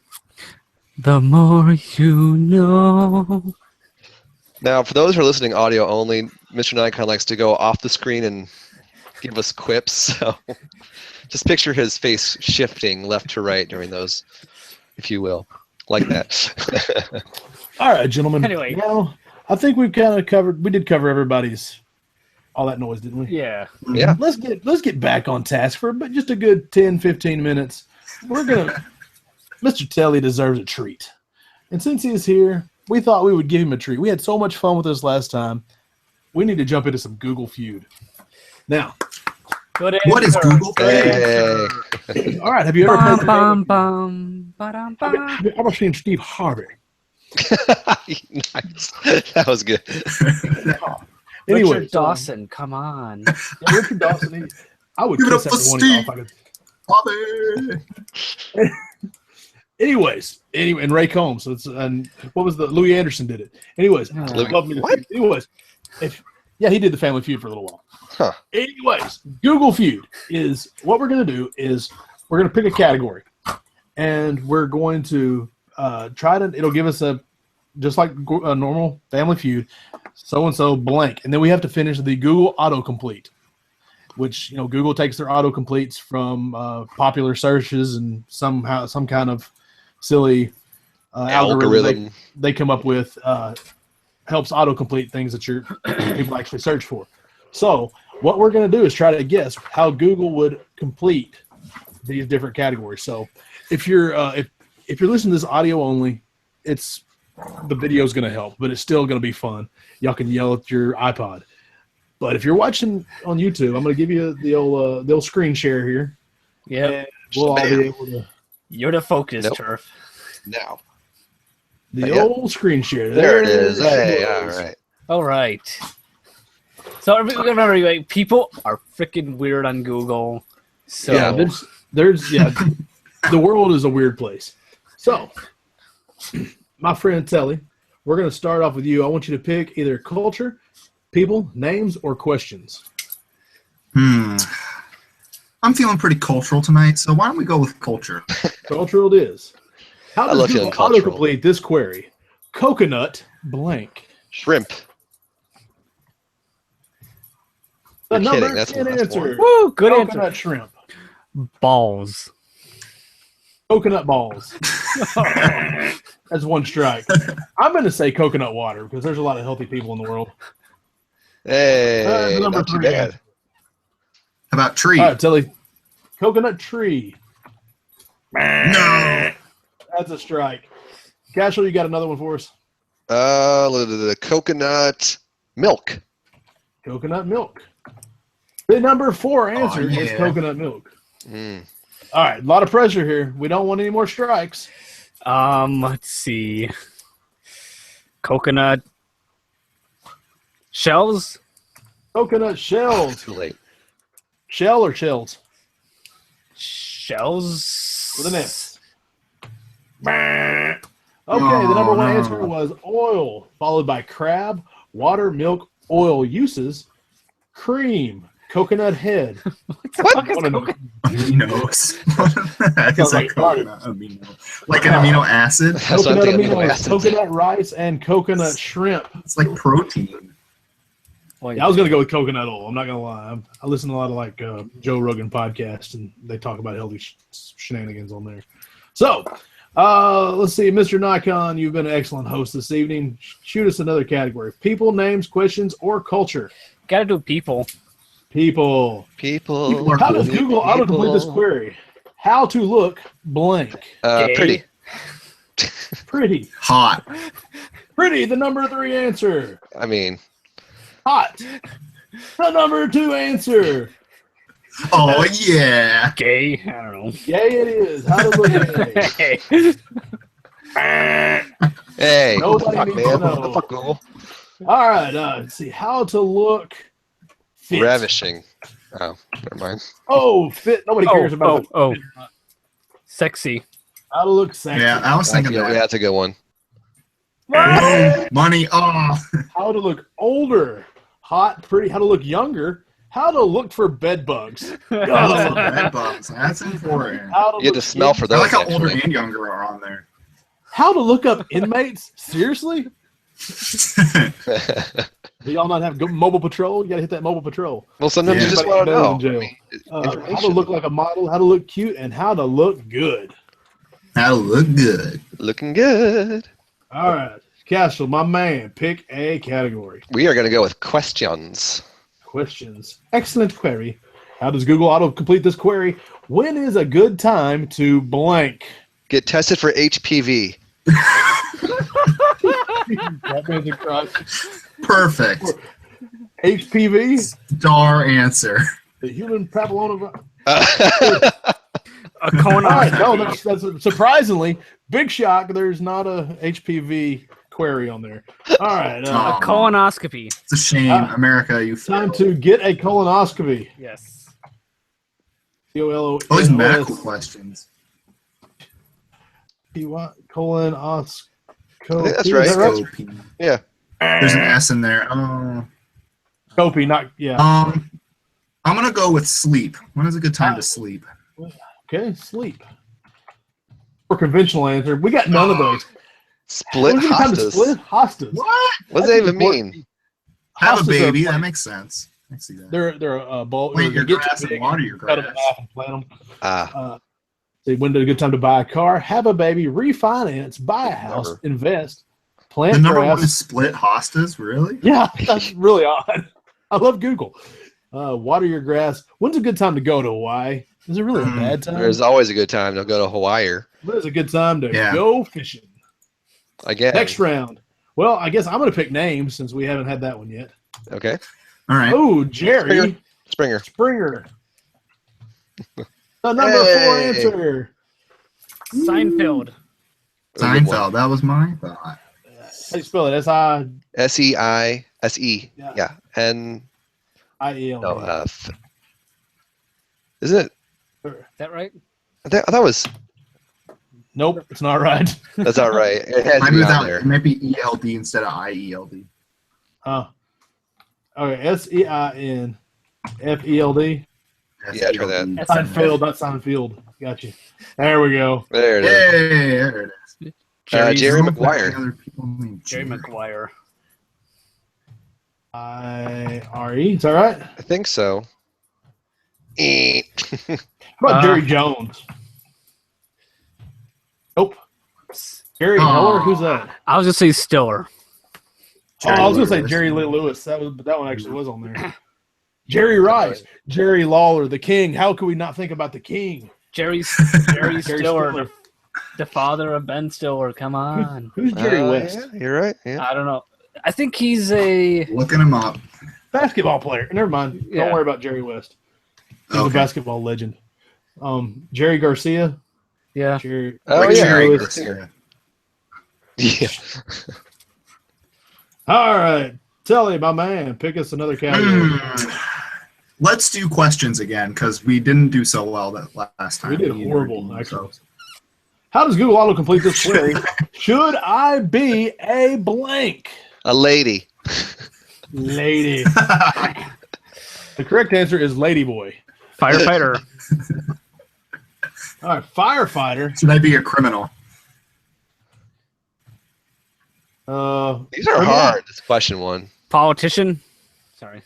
The more you know. Now, for those who are listening audio only, Mr. Nikon likes to go off the screen and give us quips. So just picture his face shifting left to right during those, if you will, like that. All right, gentlemen. Anyway. Now, I think we've kind of covered. We did cover everybody's. All that noise, didn't we? Yeah. Yeah. Let's get back on task for just a good 10, 15 minutes. We're gonna. Mr. Telly deserves a treat, and since he is here, we thought we would give him a treat. We had so much fun with this last time. We need to jump into some Google Feud. Now, What is Google Feud? Hey. all right. Have you ever played? Bum. Have you ever seen Steve Harvey? Nice. That was good. Anyway, Richard Dawson, come on. Yeah, Richard Dawson. I would Give it kiss up for everyone Steve. if I could. Anyways, and Ray Combs. So and what was the Louis Anderson did it. Anyways, love me to What? Feud. Anyways, he did the Family Feud for a little while. Huh. Anyways, Google Feud is what we're gonna do is we're gonna pick a category, and we're going to try to. It'll give us just like a normal Family Feud, so and so blank, and then we have to finish the Google autocomplete, which Google takes their autocompletes from popular searches and some kind of silly algorithm they come up with helps autocomplete things that people actually search for. So what we're going to do is try to guess how Google would complete these different categories. So if you're listening to this audio only, the video is going to help, but it's still going to be fun. Y'all can yell at your iPod. But if you're watching on YouTube, I'm going to give you the old screen share here. Yeah. And we'll all be able to. You're the focus, Nope. Turf. Now. The old screen share. There it is. she Hey, goes. all right. All right. So remember, like, people are freaking weird on Google. So Yeah, there's the world is a weird place. So, my friend Telly, we're going to start off with you. I want you to pick either culture, people, names, or questions. I'm feeling pretty cultural tonight, so why don't we go with culture? Cultural it is. How I does love Google feeling cultural. autocomplete this query? Coconut blank. Shrimp. The You're number kidding. That's 10 the last answer. one. Woo, good Coconut answer. shrimp. Balls. Coconut balls. That's one strike. I'm going to say coconut water because there's a lot of healthy people in the world. Hey, number not too 3 bad. answer. How about tree? All right, Telly. Coconut tree. No. That's a strike. Cashel, you got another one for us? The coconut milk. Coconut milk. The number 4 answer is yeah. coconut milk. Mm. All right, a lot of pressure here. We don't want any more strikes. Let's see. Coconut shells. Coconut shells. Too late. Shell or shells? Shells. With an S. Okay, the number 1 answer was oil, followed by crab, water, milk, oil uses, cream, coconut head. What? Aminos. That Sounds is like like coconut amino. Like an amino acid. That's what I'm Coconut thinking. Amino aminos, acids. coconut rice, and coconut shrimp. It's like protein. Yeah, I was gonna go with coconut oil. I'm not gonna lie. I listen to a lot of Joe Rogan podcasts, and they talk about healthy shenanigans on there. So, let's see, Mr. Nikon, you've been an excellent host this evening. Shoot us another category: people, names, questions, or culture. Gotta do people. People. People. How does Google autocomplete this query? How to look blank. Pretty. Pretty. Hot. Pretty. The number 3 answer. I mean, Hot. The number 2 answer. Oh yeah. Gay. I don't know. Yay, it is. How to look blank. hey. Nobody What the fuck, needs man? to know. What the fuck, Google? All right, let's see. How to look fit. Ravishing. Oh, never mind. Oh, fit. Nobody cares about it. Sexy. How to look sexy. Yeah, I was thinking Yeah, that. that's a good one. Boom. Money. Oh. How to look older, hot, pretty. How to look younger. How to look for bed bugs. Oh, bed bugs. That's important. How to You had to look smell for I those. like how older Actually, and younger are on there. How to look up inmates? Seriously? Do y'all not have good mobile patrol? You gotta hit that mobile patrol. well, sometimes you just Everybody want to knows know. in jail. How to Information. look like a model, how to look cute, and how to look good. How to look good. Looking good. All right. Castle, my man, pick a category. We are going to go with questions. Questions. Excellent query. How does Google auto complete this query? When is a good time to blank? Get tested for HPV. Batman's a crush. Perfect. HPV? Star answer. The human papillomavirus. A All colonoscopy. right, no, that's surprisingly big shock. There's not a HPV query on there. All right, A colonoscopy. It's a shame. America, you time failed. to get a colonoscopy. Yes. COLO. All these medical questions. Colonoscopy. I think that's Is right. that right? Scopy. Yeah. There's an S in there. Scopy, not yeah. I'm gonna go with sleep. When is a good time to sleep? Okay, sleep. Or conventional answer. We got none of those. Split When's a good time to hostas. split hostas? What? What does that even mean? Have a Hostas baby. are- That makes sense. I see that. They're bulk. Plant your they get grass too and big, water your cut them in grass. half and plant them. Ah, Say when a good time to buy a car, have a baby, refinance, buy a house, Never. invest, The plant number one grass. is split hostas. Really? Yeah, that's really odd. I love Google. Water your grass. When's a good time to go to Hawaii? Is it really a bad time? there's always a good time to go to Hawaii. When is a good time to Yeah. go fishing? Again. Next round. Well, I guess I'm going to pick names since we haven't had that one yet. Okay. All right. Oh, Jerry Springer. Springer. The number 4 Hey. answer. Seinfeld. Seinfeld. That was my thought. How do you spell it? S-I-I-E-L-D. SEISE. Yeah. Yeah. And no F. Isn't it? Is that right? I thought it was. Nope, it's not right. That's all right. It has to Might be be on that. there. It might be ELD instead of IELD. Okay, S-E-I-N-F-E-L-D. Yeah, try that. Seinfeld, not Seinfeld. Got you. There we go. There it is. Hey, there it is. Jerry Don't put Maguire. any other people named Jerry Jerry. Maguire. I-R-E. Is that right? I think so. Eh. How about Uh, Jerry Jones? Nope. Jerry Aw. Heller? Who's that? I was gonna say Stiller. I was going to say Lewis. Jerry Lee Lewis. That one actually was on there. Jerry Rice. Jerry Lawler, the king. How could we not think about the king? Jerry Jerry Stiller, Stiller. the father of Ben Stiller. Come on. Who's Jerry West? Yeah, you're right. Yeah. I don't know. I think he's a. Looking him up. Basketball player. Never mind. Yeah. Don't worry about Jerry West. He's a Okay. basketball legend. Jerry Garcia. Yeah. Jerry, Oh, Like yeah. Jerry Lewis. Garcia. Yeah. All right. Telly, my man, pick us another category. Let's do questions again because we didn't do so well that last time. We did either. horrible, actually. How does Google auto complete this query? Should I be a blank? A lady. Lady. The correct answer is ladyboy. Firefighter. All right, firefighter. Should I be a criminal? These are hard. This question one. Politician. Sorry.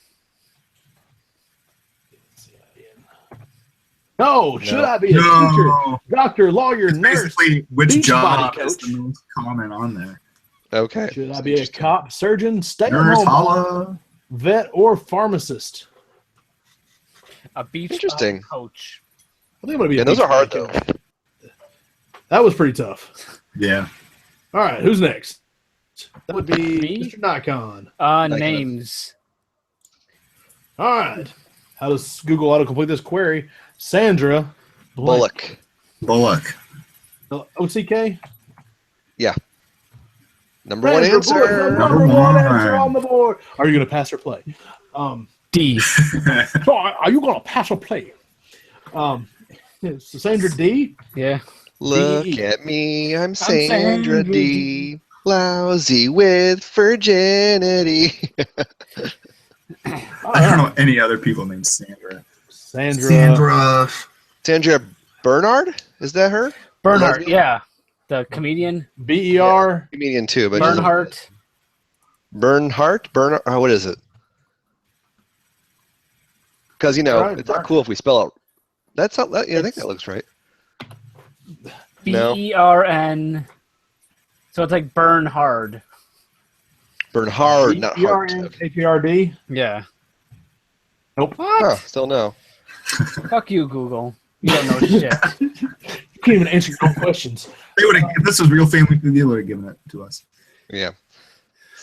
No, should No. I be a teacher, doctor, lawyer, It's nurse? basically which beach job body is coach. the most common on there. Okay. Should I be a cop, surgeon, Nurse, stay-at-home mom, holla. vet, or pharmacist? A beach Interesting. body coach. I think I'm gonna be. Yeah, a those beach are hard body though. coach. That was pretty tough. Yeah. All right, who's next? That would be Me? Mr. Nikon. Names. All right. How does Google auto complete this query? Sandra Bullock. Bullock. OCK. Number one Sandra answer. Bullock, number Number one one. answer on the board. Are you going to pass or play? D. So are you going to pass or play? So Sandra D. Yeah. Look D. at me. I'm Sandra Sandra D. Lousy with virginity. I don't know any other people named Sandra. Sandra. Sandra Bernard? Is that her? Bernhardt, Lesbian? yeah. The comedian. BER. Comedian too, but she's- Bernhardt. Bernhardt? Bernard? What is it? Because Right, it's not cool if we spell it. That's not. Yeah, I think that looks right. No. Bern. So it's like burn hard. Bernhard, not Hart. BERNHARD. Yeah. Nope. Huh, still no. Fuck you, Google. You don't know shit. You can't even answer your own questions. They would have. If this was Real Family Feud, they would have given it to us. Yeah.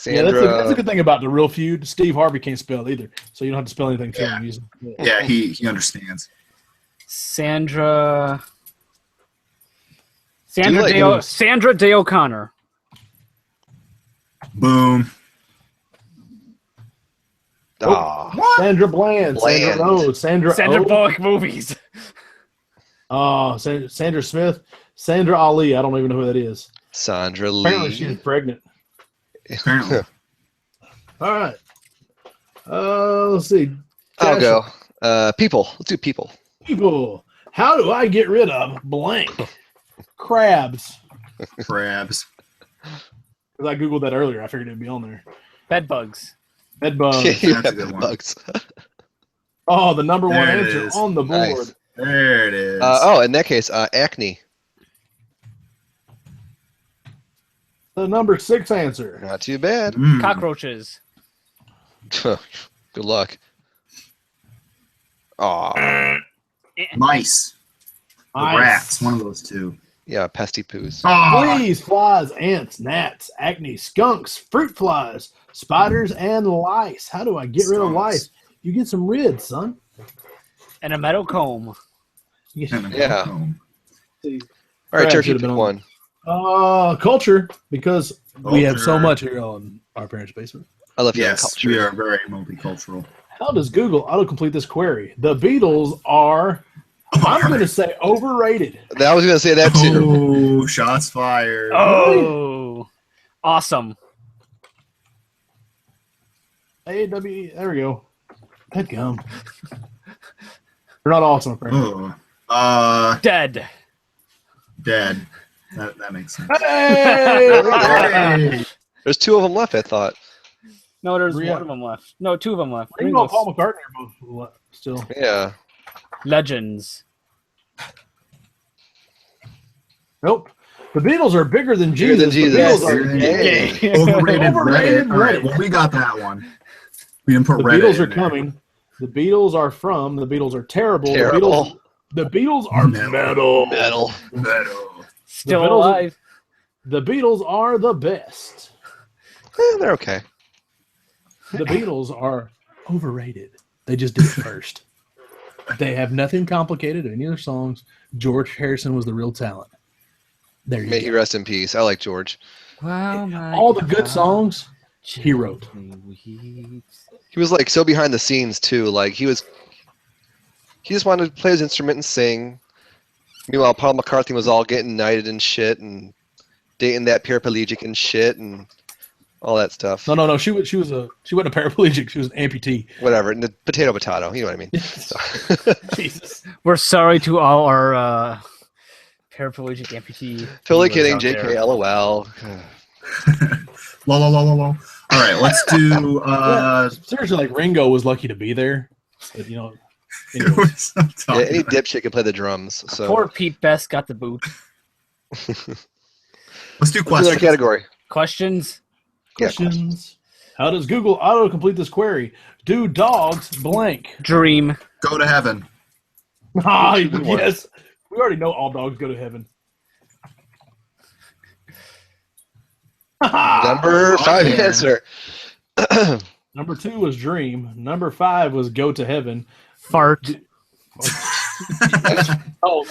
Yeah, Sandra. that's a good thing about the Real Feud. Steve Harvey can't spell either, so you don't have to spell anything to him. Yeah, he understands. Sandra Do you like- Sandra Day O'Connor. Boom. Aw. Sandra Bland. Sandra Bland. Rose. Sandra Sandra Oh. Bullock movies. Oh, Sandra Smith. Sandra Ali. I don't even know who that is. Sandra Apparently Lee. she's pregnant. Apparently. All right. Let's see. I'll go. People. Let's do people. People. How do I get rid of blank? Crabs. Crabs. Because I Googled that earlier. I figured it'd be on there. Bed bugs. Bed bugs. Yeah, That's a good one. bugs. Oh, the number one There it answer is. on the board. Nice. There it is. In that case, acne. The number 6 answer. Not too bad. Mm. Cockroaches. Good luck. Aw. Mice. The Ice. rats. One of those two. Yeah, pesty poos. Oh, Fleas, flies, ants, gnats, acne, skunks, fruit flies, spiders, and lice. How do I get rid of Skunks. lice? You get some rid, son. And a metal comb. You get- Yeah. Oh. All right, Crab Turkey, should've pick been one. Culture, because we have so Culture. much here on our parents' basement. I love you. Yes, Culture. we are very multicultural. How does Google autocomplete this query? The Beatles are, I'm going to say, overrated. I was gonna say that too. Oh, shots fired. Oh. Awesome. AW, there we go. Head gum. They're not awesome, apparently. Oh. Dead. Dead. That makes sense. Hey! Hey! There's 2 of them left. I thought. No, there's Ringo. one of them left. No, 2 of them left. Ringo and Ringo's Paul McCartney are both still. Yeah. Legends. Nope. The Beatles are bigger than Bigger Jesus. than Jesus. The Beatles are Bigger than gay. Jesus. Overrated Overrated Reddit. All right, Reddit. well, we got that one. We didn't put The Reddit Beatles in are there. coming. The Beatles are from. The Beatles are terrible. Terrible. The Beatles are Metal. metal. Metal. Metal. Still Beatles- alive. The Beatles are the best. They're okay. The Beatles are overrated. They just did it first. They have nothing complicated in any of their songs. George Harrison was the real talent. There you May go. he rest in peace. I like George. Wow, All the good songs he wrote. He was like so behind the scenes too. Like he just wanted to play his instrument and sing. Meanwhile, Paul McCartney was all getting knighted and shit and dating that paraplegic and shit and all that stuff. No. She wasn't a paraplegic. She was an amputee. Whatever. And the potato. You know what I mean. So- Jesus. We're sorry to all our paraplegic amputee. totally viewers kidding. out JK. there. LOL. Lol. All right, let's do. Seriously, like Ringo was lucky to be there. But, anyway. Yeah, any dipshit can play the drums. So Poor Pete Best got the boot. Let's do what's the other questions. category? Questions? Questions. How does Google auto-complete this query? Do dogs blank? Dream. Go to heaven. Ah, Good one. yes. We already know all dogs go to heaven. Number 5 yeah. answer. Number 2 was dream. Number 5 was go to heaven. Fart. Oh,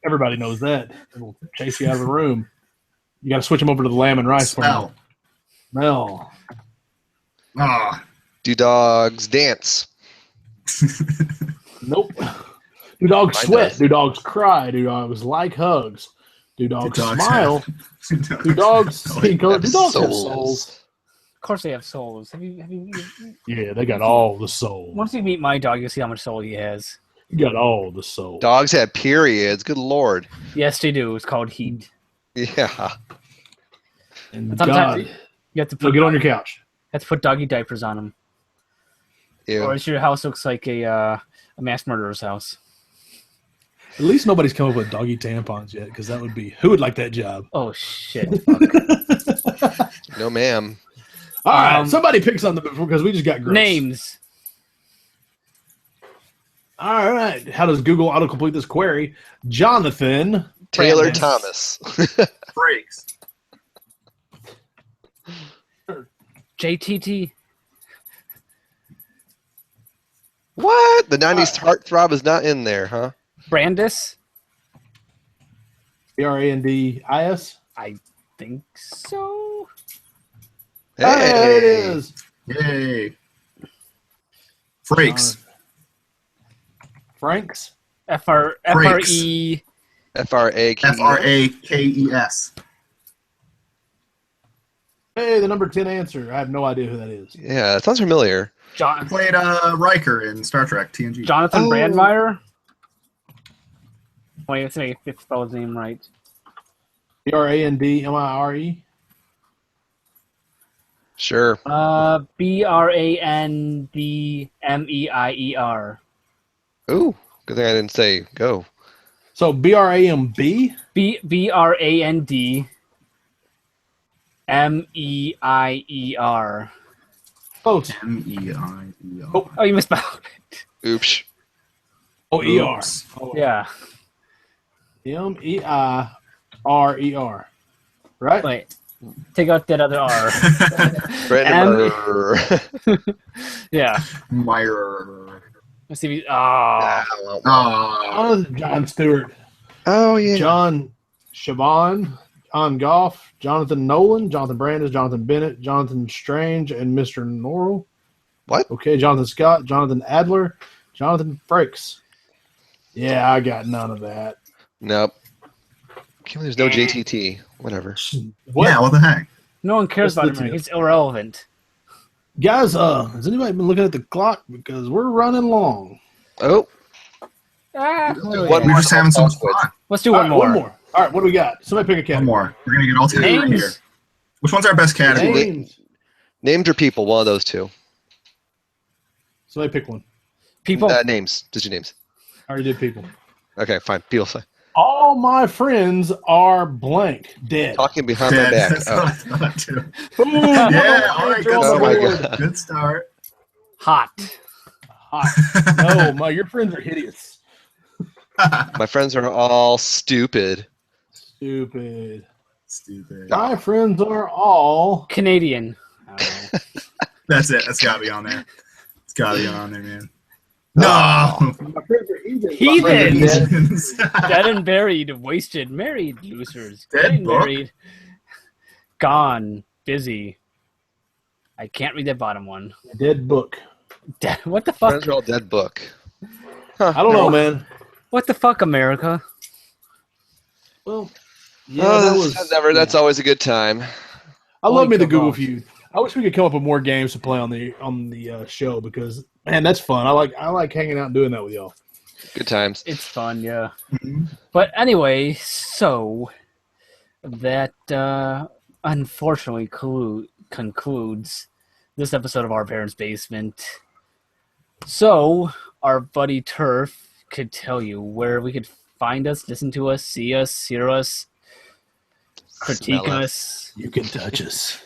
everybody knows that. It'll chase you out of the room. You got to switch them over to the lamb and rice. Smell. Smell. Ah. Do dogs dance? Nope. Do dogs Mine sweat? does. Do dogs cry? Do dogs like hugs? Do dogs Do dogs smile? have- Do dogs see color? Do dogs have Souls. souls? Of course they have souls. Have you Yeah, they got all the soul. once you meet my dog, you'll see how much soul he has. You got all the soul. Dogs have periods. Good lord. Yes, they do. It's called heat. Yeah. And Sometimes God, you have to so put get on your couch. have to put doggy diapers on them, or Ew. else your house looks like a mass murderer's house. At least nobody's come up with doggy tampons yet, because that would be who would like that job? Oh shit! Fuck. No, ma'am. All right, somebody pick something because we just got gross. Names. All right, how does Google autocomplete this query? Jonathan Taylor Brandis. Thomas. Breaks. JTT. What? The 90s heartthrob is not in there, huh? Brandis. Brandis. I think so. There it is. Yay. Frakes. Franks. FRE. F-R-A-K. Frakes. Hey, the number 10 answer. I have no idea who that is. Yeah, that sounds familiar. I played Riker in Star Trek TNG. Jonathan Oh. Brandmeier. Wait, let's make it spell his name right. Brandmire. Sure. Brandmeier. Ooh, good thing I didn't say go. So BRAMB. BRANDMEIER. Close. MEIER. Oh, you misspelled it. Oops. Oh, ER. Oops. Oh, Yeah. MEIRER. Right? Wait. Take out that other R. Brandon Yeah. Meyer. Let's see. Oh. John Stewart. Oh, yeah. John Siobhan. John Goff. Jonathan Nolan. Jonathan Brandis. Jonathan Bennett. Jonathan Strange. And Mr. Norrell. What? Okay, Jonathan Scott. Jonathan Adler. Jonathan Frakes. Yeah, I got none of that. Nope. Can't believe there's no JTT. Whatever. What? Yeah, what the heck? No one cares What's about the him. deal? He's irrelevant. Guys, has anybody been looking at the clock? Because we're running long. Oh, Ah, one We're more just having so much quiz. fun. let's do All one right, more. One more. All right, what do we got? Somebody pick a One category. more. We're going to get all together Names. here. Which one's our best category? Names. Names or people? One of those two. Somebody pick one. People. Names. Just your names. I already did people. Okay, fine. People. Fine. All my friends are blank. Dead. Talking behind my Dead. back. That's what I Oh. thought, too. Boom. Yeah, all right, good Oh, my start. God. Good start. Hot. Hot. No, your friends are hideous. My friends are all stupid. Stupid. Stupid. My friends are all. Canadian. I don't know. That's it. That's got to be on there. It's got to be on there, man. No. No. My friends are heathens. Heathens. Dead and buried, wasted, married, losers. Dead Getting book? married. Gone. Busy. I can't read that bottom one. Dead book. What the fuck? Friends are all dead book. I don't know, man. What the fuck, America? Well, yeah, Oh, that's always a good time. I love me the Holy Google kebabs. Feud. I wish we could come up with more games to play on the show because man, that's fun. I like hanging out and doing that with y'all. Good times. It's fun, yeah. Mhm. But anyway, so that unfortunately concludes this episode of Our Parents' Basement. So our buddy Turf could tell you where we could find us, listen to us, see us, hear us, critique Smell us. You can touch us.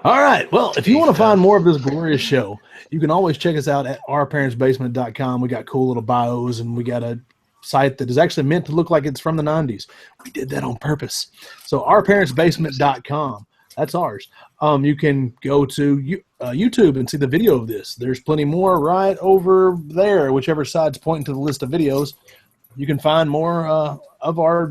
All right. Well, if you want to find more of this glorious show, you can always check us out at ourparentsbasement.com. We got cool little bios, and we got a site that is actually meant to look like it's from the 90s. We did that on purpose. So ourparentsbasement.com. That's ours. You can go to YouTube and see the video of this. There's plenty more right over there, whichever side's pointing to the list of videos. You can find more of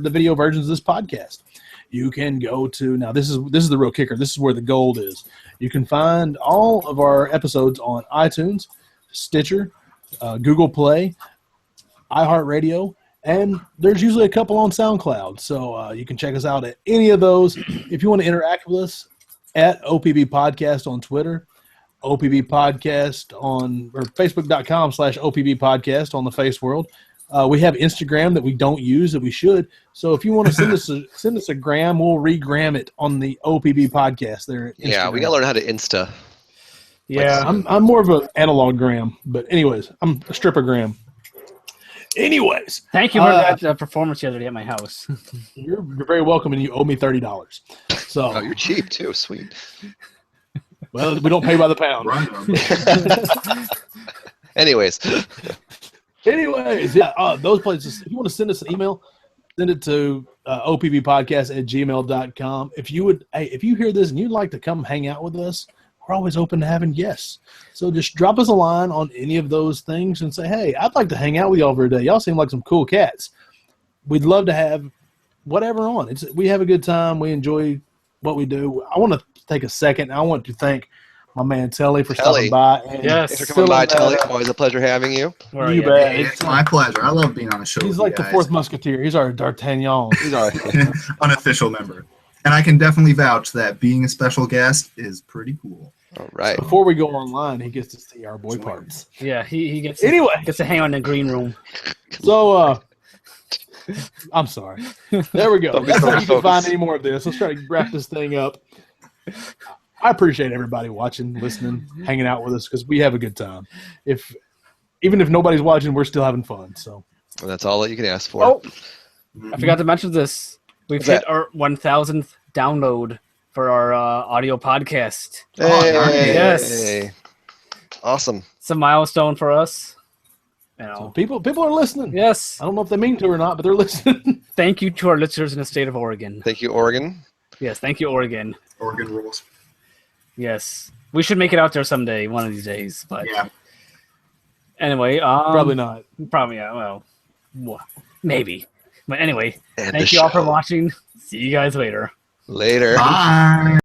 the video versions of this podcast. You can go to now. This is the real kicker. This is where the gold is. You can find all of our episodes on iTunes, Stitcher, Google Play, iHeartRadio, And there's usually a couple on SoundCloud, so you can check us out at any of those. If you want to interact with us, at OPB Podcast on Twitter, OPB Podcast on or Facebook.com/OPB Podcast on the Face World. We have Instagram that we don't use that we should. So if you want to send us a gram, we'll re-gram it on the OPB Podcast there. Yeah, we gotta learn how to Insta. Yeah. I'm more of an analog gram, but anyways, I'm a stripper gram. Anyways, Thank you for that performance the other day at my house. you're very welcome, and you owe me $30. So Oh, you're cheap too. Sweet. well, we don't pay by the pound. Right. Anyways, Yeah, those places. If you want to send us an email, send it to opbpodcast@gmail.com. If you hear this and you'd like to come hang out with us, we're always open to having guests. So just drop us a line on any of those things and say, hey, I'd like to hang out with y'all for a day. Y'all seem like some cool cats. We'd love to have whatever on. We have a good time. We enjoy what we do. I want to take a second. I want to thank my man Telly for stopping by. And Yes. thanks for coming by, Telly. Always a pleasure having you. You bet. It's my pleasure. I love being on the show. He's with like you the guys. fourth musketeer. He's our D'Artagnan. He's all right. Unofficial member. And I can definitely vouch that being a special guest is pretty cool. All right. Before we go online, he gets to see our boy parts. Yeah, he gets Anyway. gets to hang out in the green room. So, I'm sorry. There we go. Focus, That's how focus, you can find focus. any more of this. Let's try to wrap this thing up. I appreciate everybody watching, listening, hanging out with us because we have a good time. Even if nobody's watching, we're still having fun. So Well, that's all that you can ask for. Oh, I forgot to mention this. We've What's hit that? our 1,000th download for our audio podcast. Hey, Yes. Awesome. It's a milestone for us. You So know. people are listening. Yes. I don't know if they mean to or not, but they're listening. Thank you to our listeners in the state of Oregon. Thank you, Oregon. Yes, thank you, Oregon. Oregon rules. Yes. We should make it out there someday, one of these days. But Yeah. anyway, Probably not. Probably, yeah. Well, maybe. But anyway, And thank the you all for show. watching. See you guys later. Later. Bye.